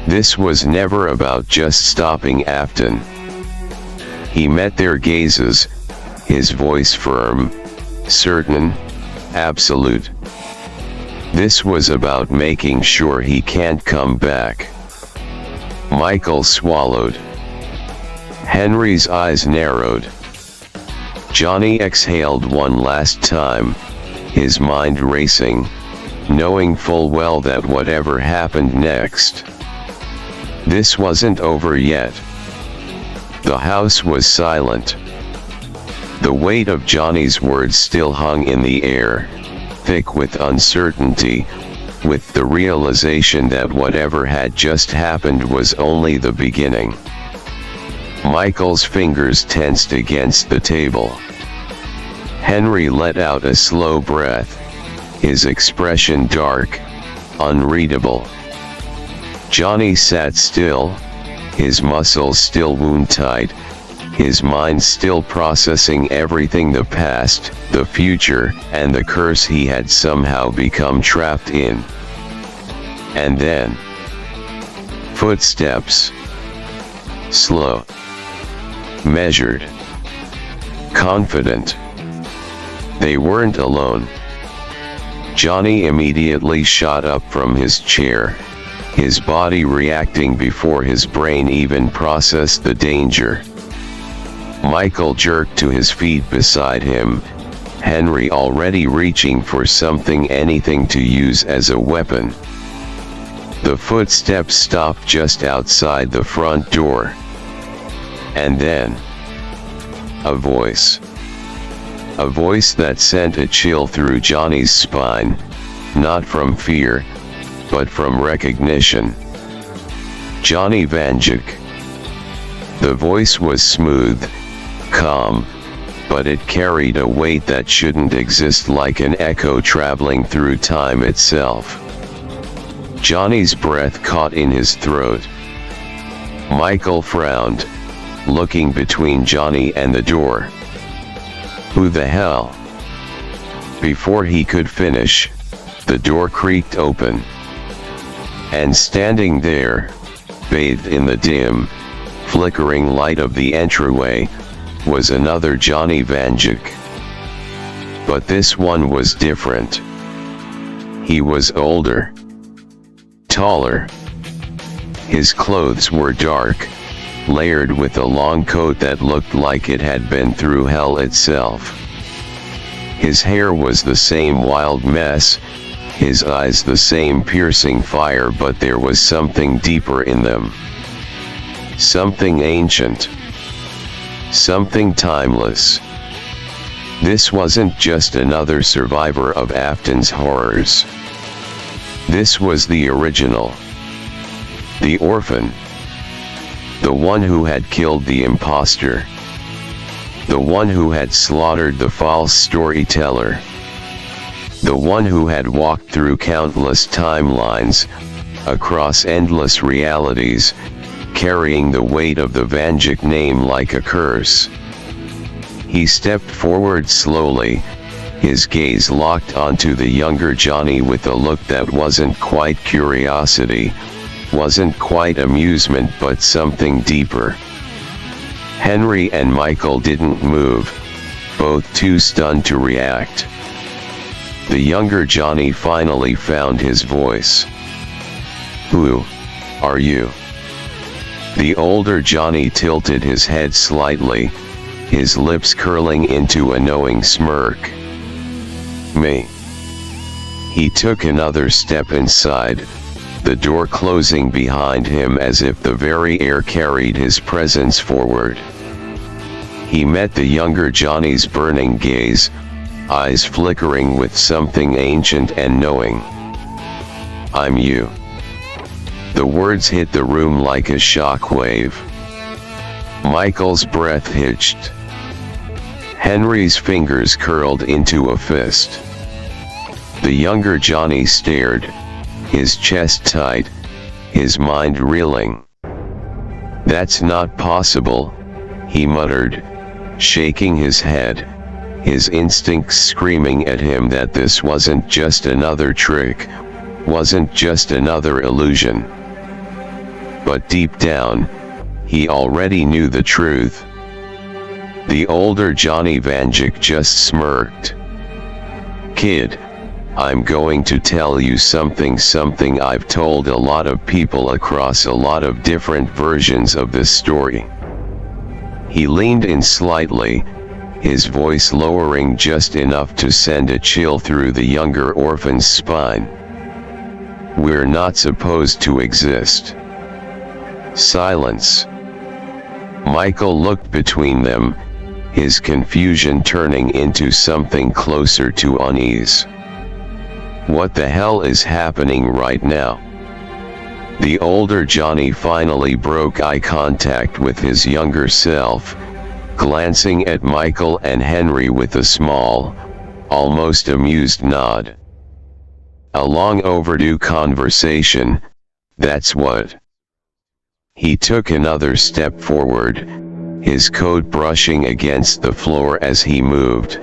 This was never about just stopping Afton. He met their gazes, his voice firm, certain, absolute. This was about making sure he can't come back. Michael swallowed. Henry's eyes narrowed. Johnny exhaled one last time, his mind racing, knowing full well that whatever happened next, this wasn't over yet. The house was silent. The weight of Johnny's words still hung in the air, thick with uncertainty, with the realization that whatever had just happened was only the beginning. Michael's fingers tensed against the table. Henry let out a slow breath, his expression dark, unreadable. Johnny sat still, his muscles still wound-tight, his mind still processing everything: the past, the future, and the curse he had somehow become trapped in. And then, footsteps. Slow. Measured. Confident. They weren't alone. Johnny immediately shot up from his chair, his body reacting before his brain even processed the danger. Michael jerked to his feet beside him, Henry already reaching for something, anything to use as a weapon. The footsteps stopped just outside the front door. And then, a voice. A voice that sent a chill through Johnny's spine, not from fear, but from recognition. Johnny Vanduke. The voice was smooth, calm, but it carried a weight that shouldn't exist, like an echo traveling through time itself. Johnny's breath caught in his throat. Michael frowned, looking between Johnny and the door. Who the hell? Before he could finish, the door creaked open. And standing there, bathed in the dim, flickering light of the entryway, was another Johnny Vanduke. But this one was different. He was older. Taller. His clothes were dark, layered with a long coat that looked like it had been through hell itself. His hair was the same wild mess, his eyes the same piercing fire, but there was something deeper in them. Something ancient. Something timeless. This wasn't just another survivor of Afton's horrors. This was the original. The orphan. The one who had killed the imposter. The one who had slaughtered the false storyteller. The one who had walked through countless timelines, across endless realities, carrying the weight of the Vanduke name like a curse. He stepped forward slowly, his gaze locked onto the younger Johnny with a look that wasn't quite curiosity, wasn't quite amusement, but something deeper. Henry and Michael didn't move, both too stunned to react. The younger Johnny finally found his voice. Who are you? The older Johnny tilted his head slightly, his lips curling into a knowing smirk. Me. He took another step inside, the door closing behind him as if the very air carried his presence forward. He met the younger Johnny's burning gaze, eyes flickering with something ancient and knowing. "I'm you." The words hit the room like a shockwave. Michael's breath hitched. Henry's fingers curled into a fist. The younger Johnny stared, his chest tight, his mind reeling. "That's not possible," he muttered, shaking his head, his instincts screaming at him that this wasn't just another trick, wasn't just another illusion. But deep down, he already knew the truth. The older Johnny Vanduke just smirked. "Kid, I'm going to tell you something I've told a lot of people across a lot of different versions of this story." He leaned in slightly, his voice lowering just enough to send a chill through the younger orphan's spine. "We're not supposed to exist." Silence. Michael looked between them, his confusion turning into something closer to unease. "What the hell is happening right now?" The older Johnny finally broke eye contact with his younger self, glancing at Michael and Henry with a small, almost amused nod. "A long overdue conversation, that's what." He took another step forward, his coat brushing against the floor as he moved,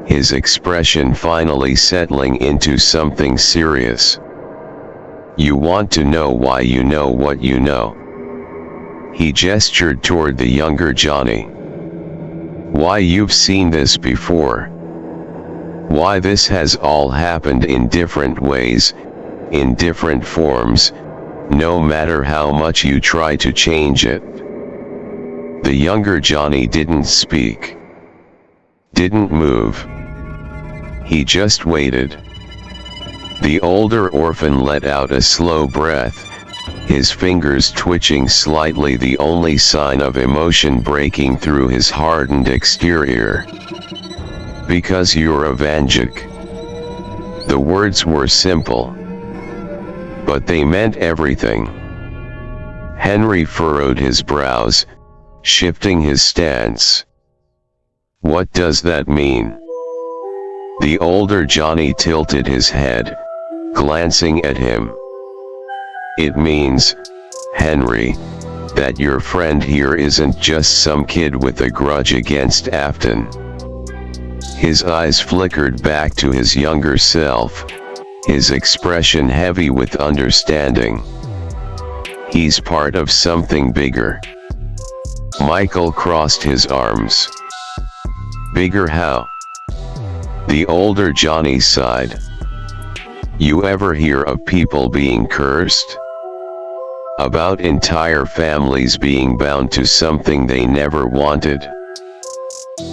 his expression finally settling into something serious. "You want to know why you know what you know?" He gestured toward the younger Johnny. "Why you've seen this before. Why this has all happened in different ways, in different forms, no matter how much you try to change it." The younger Johnny didn't speak. Didn't move. He just waited. The older orphan let out a slow breath, his fingers twitching slightly, the only sign of emotion breaking through his hardened exterior. "Because you're a Vanduke." The words were simple, but they meant everything. Henry furrowed his brows, shifting his stance. "What does that mean?" The older Johnny tilted his head, glancing at him. "It means, Henry, that your friend here isn't just some kid with a grudge against Afton." His eyes flickered back to his younger self, his expression heavy with understanding. "He's part of something bigger." Michael crossed his arms. "Bigger how?" The older Johnny sighed. "You ever hear of people being cursed? About entire families being bound to something they never wanted?"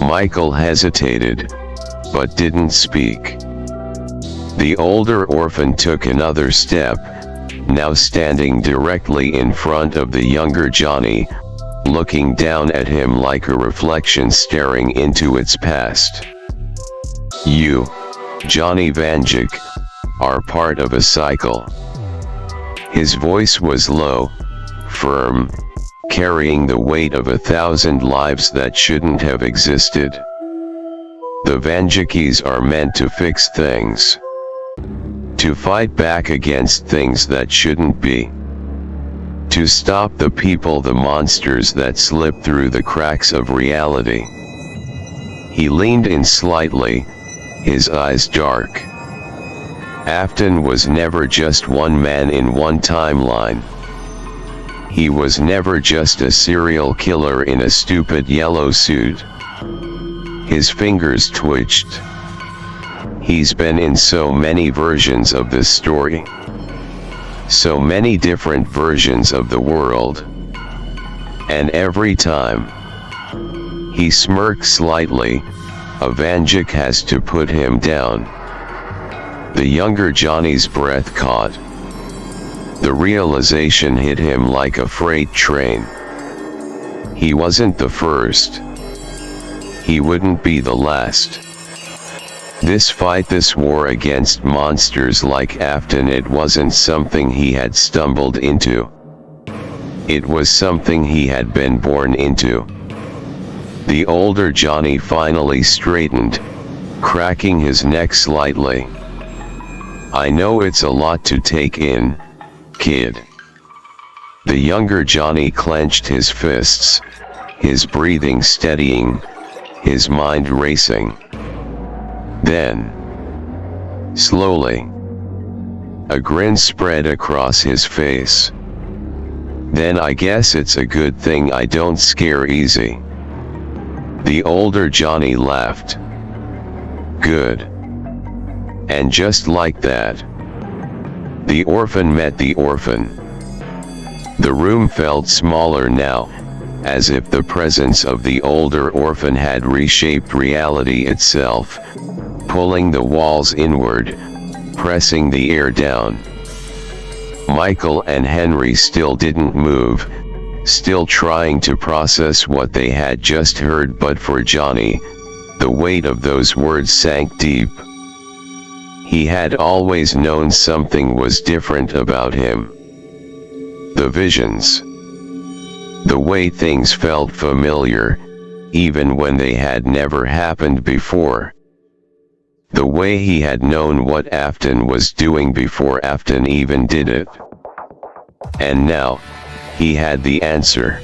Michael hesitated, but didn't speak. The older orphan took another step, now standing directly in front of the younger Johnny, looking down at him like a reflection staring into its past. "You, Johnny Vanduke, are part of a cycle." His voice was low, firm, carrying the weight of 1,000 lives that shouldn't have existed. "The Vandukes are meant to fix things. To fight back against things that shouldn't be. To stop the people, the monsters that slip through the cracks of reality." He leaned in slightly, his eyes dark. Afton was never just one man in one timeline. He was never just a serial killer in a stupid yellow suit. His fingers twitched. He's been in so many versions of this story. So many different versions of the world. And every time, he smirked slightly, a Vanduke has to put him down. The younger Johnny's breath caught. The realization hit him like a freight train. He wasn't the first. he wouldn't be the last. This fight, this war against monsters like Afton, it wasn't something he had stumbled into. It was something he had been born into. The older Johnny finally straightened, cracking his neck slightly. "I know it's a lot to take in, kid." The younger Johnny clenched his fists, his breathing steadying, his mind racing. Then, slowly, a grin spread across his face. "Then I guess it's a good thing I don't scare easy." The older Johnny laughed. "Good." And just like that, the orphan met the orphan. The room felt smaller now, as if the presence of the older orphan had reshaped reality itself, pulling the walls inward, pressing the air down. Michael and Henry still didn't move, still trying to process what they had just heard, but for Johnny, the weight of those words sank deep. He had always known something was different about him. The visions. The way things felt familiar, even when they had never happened before. The way he had known what Afton was doing before Afton even did it. And now, he had the answer.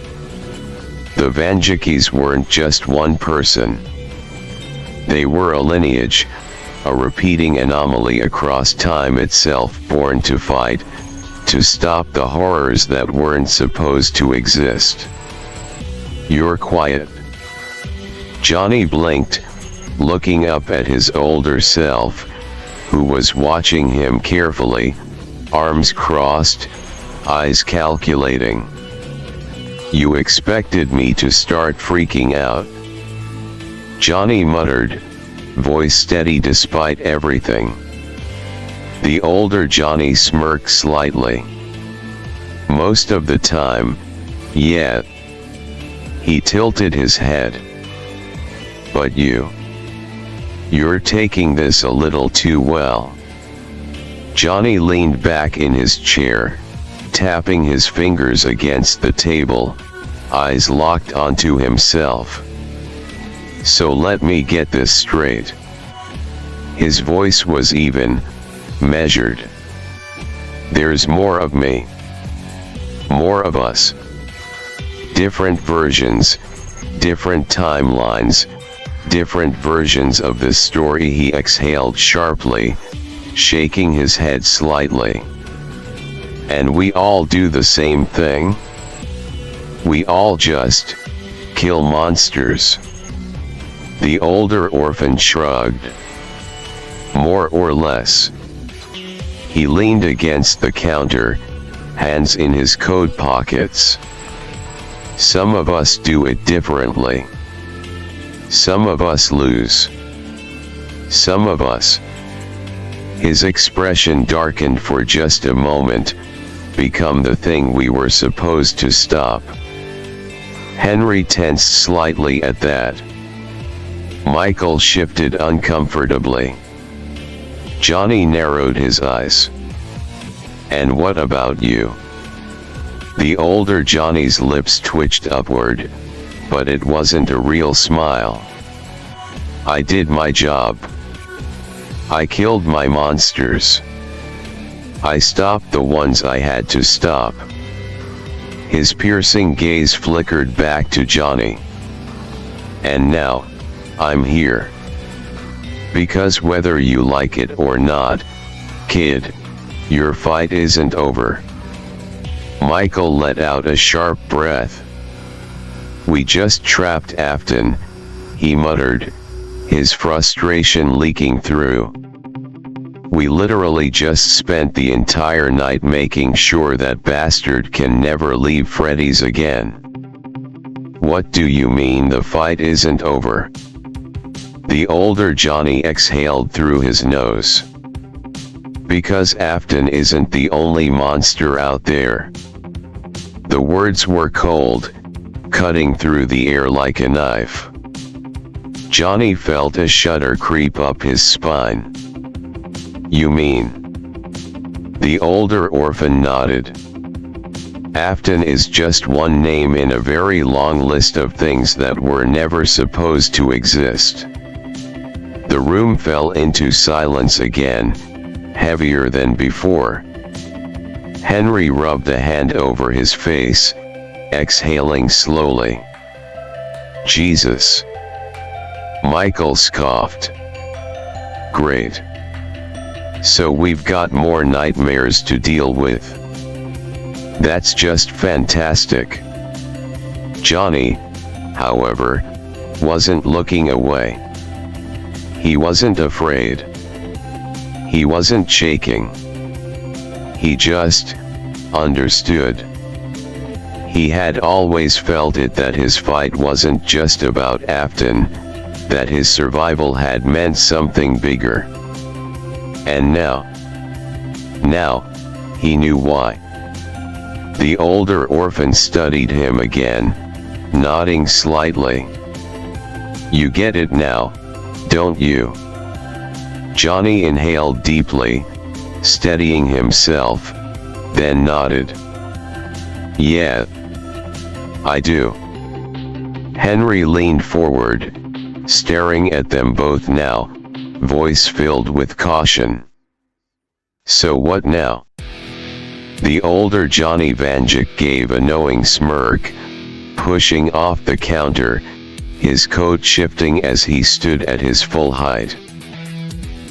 The Vandukes weren't just one person. They were a lineage, a repeating anomaly across time itself, born to fight, to stop the horrors that weren't supposed to exist. "You're quiet." Johnny blinked, looking up at his older self, who was watching him carefully, arms crossed, eyes calculating. "You expected me to start freaking out?" Johnny muttered, voice steady despite everything. The older Johnny smirked slightly. "Most of the time, yeah." He tilted his head. "But you're taking this a little too well." Johnny leaned back in his chair, tapping his fingers against the table, eyes locked onto himself. "So let me get this straight." His voice was even, measured. "There's more of me. More of us. Different versions, different timelines, different versions of this story." He exhaled sharply, shaking his head slightly. "And we all do the same thing? We all just kill monsters?" The older orphan shrugged. "More or less." He leaned against the counter, hands in his coat pockets. "Some of us do it differently. Some of us lose. Some of us." His expression darkened for just a moment, "become the thing we were supposed to stop." Henry tensed slightly at that. Michael shifted uncomfortably. Johnny narrowed his eyes. "And what about you?" The older Johnny's lips twitched upward, but it wasn't a real smile. "I did my job. I killed my monsters. I stopped the ones I had to stop." His piercing gaze flickered back to Johnny. "And now, I'm here. Because whether you like it or not, kid, your fight isn't over." Michael let out a sharp breath. "We just trapped Afton," he muttered, his frustration leaking through. "We literally just spent the entire night making sure that bastard can never leave Freddy's again." "What do you mean the fight isn't over?" The older Johnny exhaled through his nose. "Because Afton isn't the only monster out there." The words were cold, cutting through the air like a knife. Johnny felt a shudder creep up his spine. "You mean?" The older orphan nodded. "Afton is just one name in a very long list of things that were never supposed to exist." The room fell into silence again, heavier than before. Henry rubbed a hand over his face, exhaling slowly. "Jesus." Michael scoffed. "Great. So we've got more nightmares to deal with." "That's just fantastic." Johnny, however, wasn't looking away. He wasn't afraid. He wasn't shaking. He just understood. He had always felt it, that his fight wasn't just about Afton, that his survival had meant something bigger. And now, he knew why. The older orphan studied him again, nodding slightly. "You get it now, don't you?" Johnny inhaled deeply, steadying himself, then nodded. "Yeah, I do." Henry leaned forward, staring at them both now, voice filled with caution. "So what now?" The older Johnny Vanduke gave a knowing smirk, pushing off the counter, his coat shifting as he stood at his full height.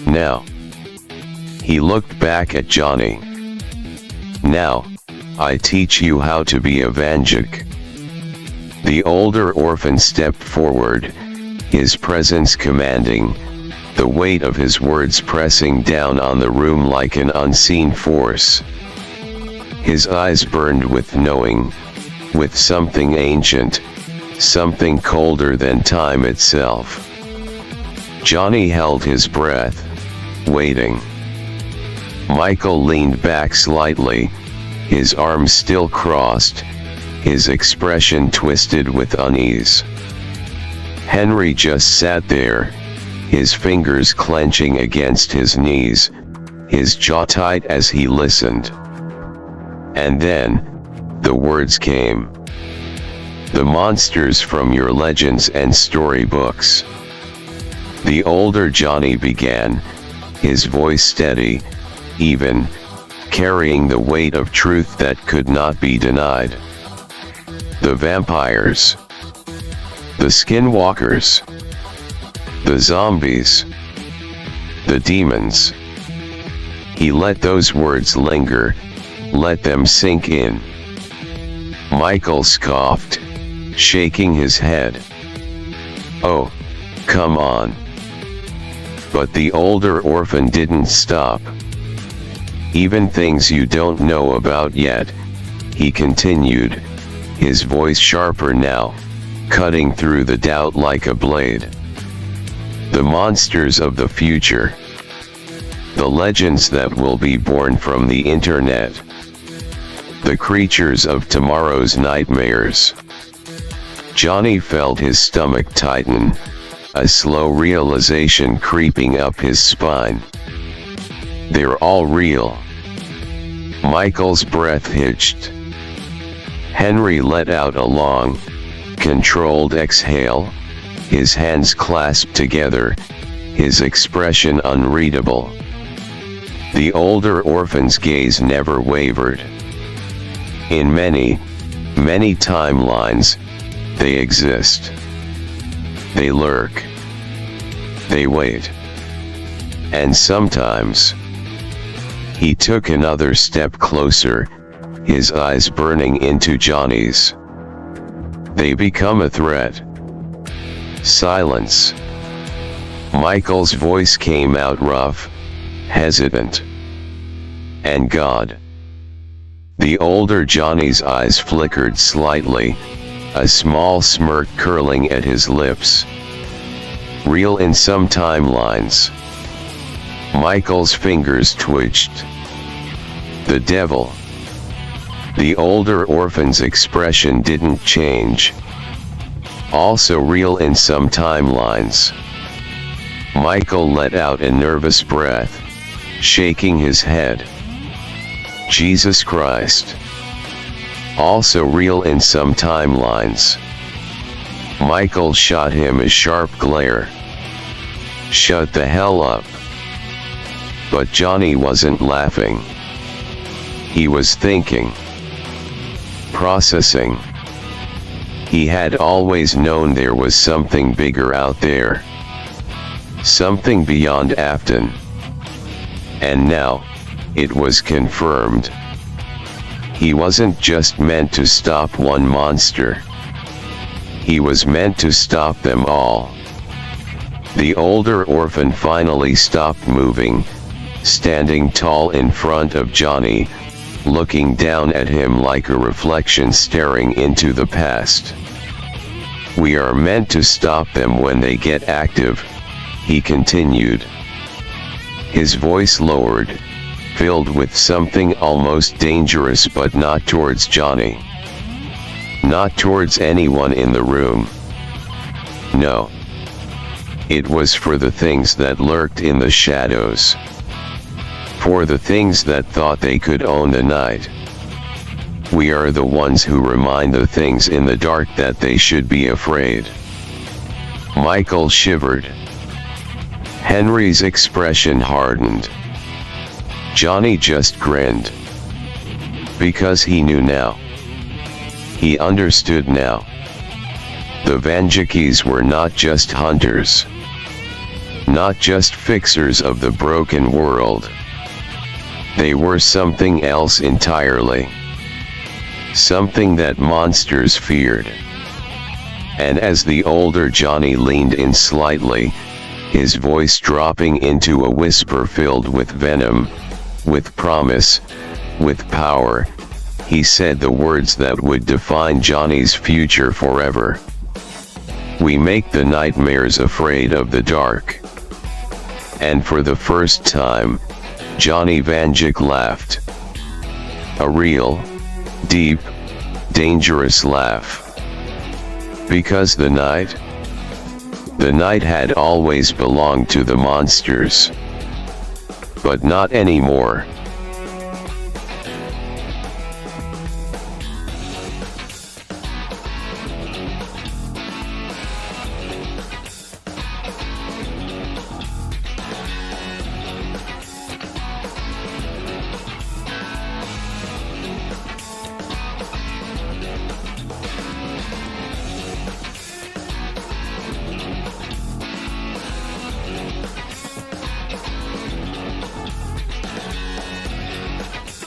"Now." He looked back at Johnny. "Now, I teach you how to be a Vanduke." The older orphan stepped forward, his presence commanding, the weight of his words pressing down on the room like an unseen force. His eyes burned with knowing, with something ancient, something colder than time itself. Johnny held his breath, waiting. Michael leaned back slightly, his arms still crossed, his expression twisted with unease. Henry just sat there, his fingers clenching against his knees, his jaw tight as he listened. And then, the words came. "The monsters from your legends and storybooks." The older Johnny began, his voice steady, even, carrying the weight of truth that could not be denied. "The vampires. The skinwalkers. The zombies. The demons." He let those words linger, let them sink in. Michael scoffed, shaking his head. "Oh, come on." But the older orphan didn't stop. "Even things you don't know about yet," he continued, his voice sharper now, cutting through the doubt like a blade. "The monsters of the future. The legends that will be born from the internet. The creatures of tomorrow's nightmares." Johnny felt his stomach tighten, a slow realization creeping up his spine. They're all real. Michael's breath hitched. Henry let out a long, controlled exhale, his hands clasped together, his expression unreadable. The older orphan's gaze never wavered. In many, many timelines, they exist. They lurk. They wait. And sometimes... He took another step closer, his eyes burning into Johnny's. They become a threat. Silence. Michael's voice came out rough, hesitant. And God. The older Johnny's eyes flickered slightly, a small smirk curling at his lips. Real in some timelines. Michael's fingers twitched. The devil. The older orphan's expression didn't change. Also real in some timelines. Michael let out a nervous breath, shaking his head. Jesus Christ. Also real in some timelines. Michael shot him a sharp glare. Shut the hell up. But Johnny wasn't laughing. He was thinking. Processing. He had always known there was something bigger out there. Something beyond Afton. And now, it was confirmed. He wasn't just meant to stop one monster. He was meant to stop them all. The older orphan finally stopped moving, standing tall in front of Johnny, looking down at him like a reflection staring into the past. We are meant to stop them when they get active, he continued. His voice lowered, filled with something almost dangerous, but not towards Johnny. Not towards anyone in the room. No. It was for the things that lurked in the shadows. For the things that thought they could own the night. We are the ones who remind the things in the dark that they should be afraid. Michael shivered. Henry's expression hardened. Johnny just grinned. Because he knew now. He understood now. The Vandukes were not just hunters. Not just fixers of the broken world. They were something else entirely. Something that monsters feared. And as the older Johnny leaned in slightly, his voice dropping into a whisper filled with venom, with promise, with power, he said the words that would define Johnny's future forever. We make the nightmares afraid of the dark. And for the first time, Johnny Vanduke laughed. A real, deep, dangerous laugh. Because the night had always belonged to the monsters. But not anymore.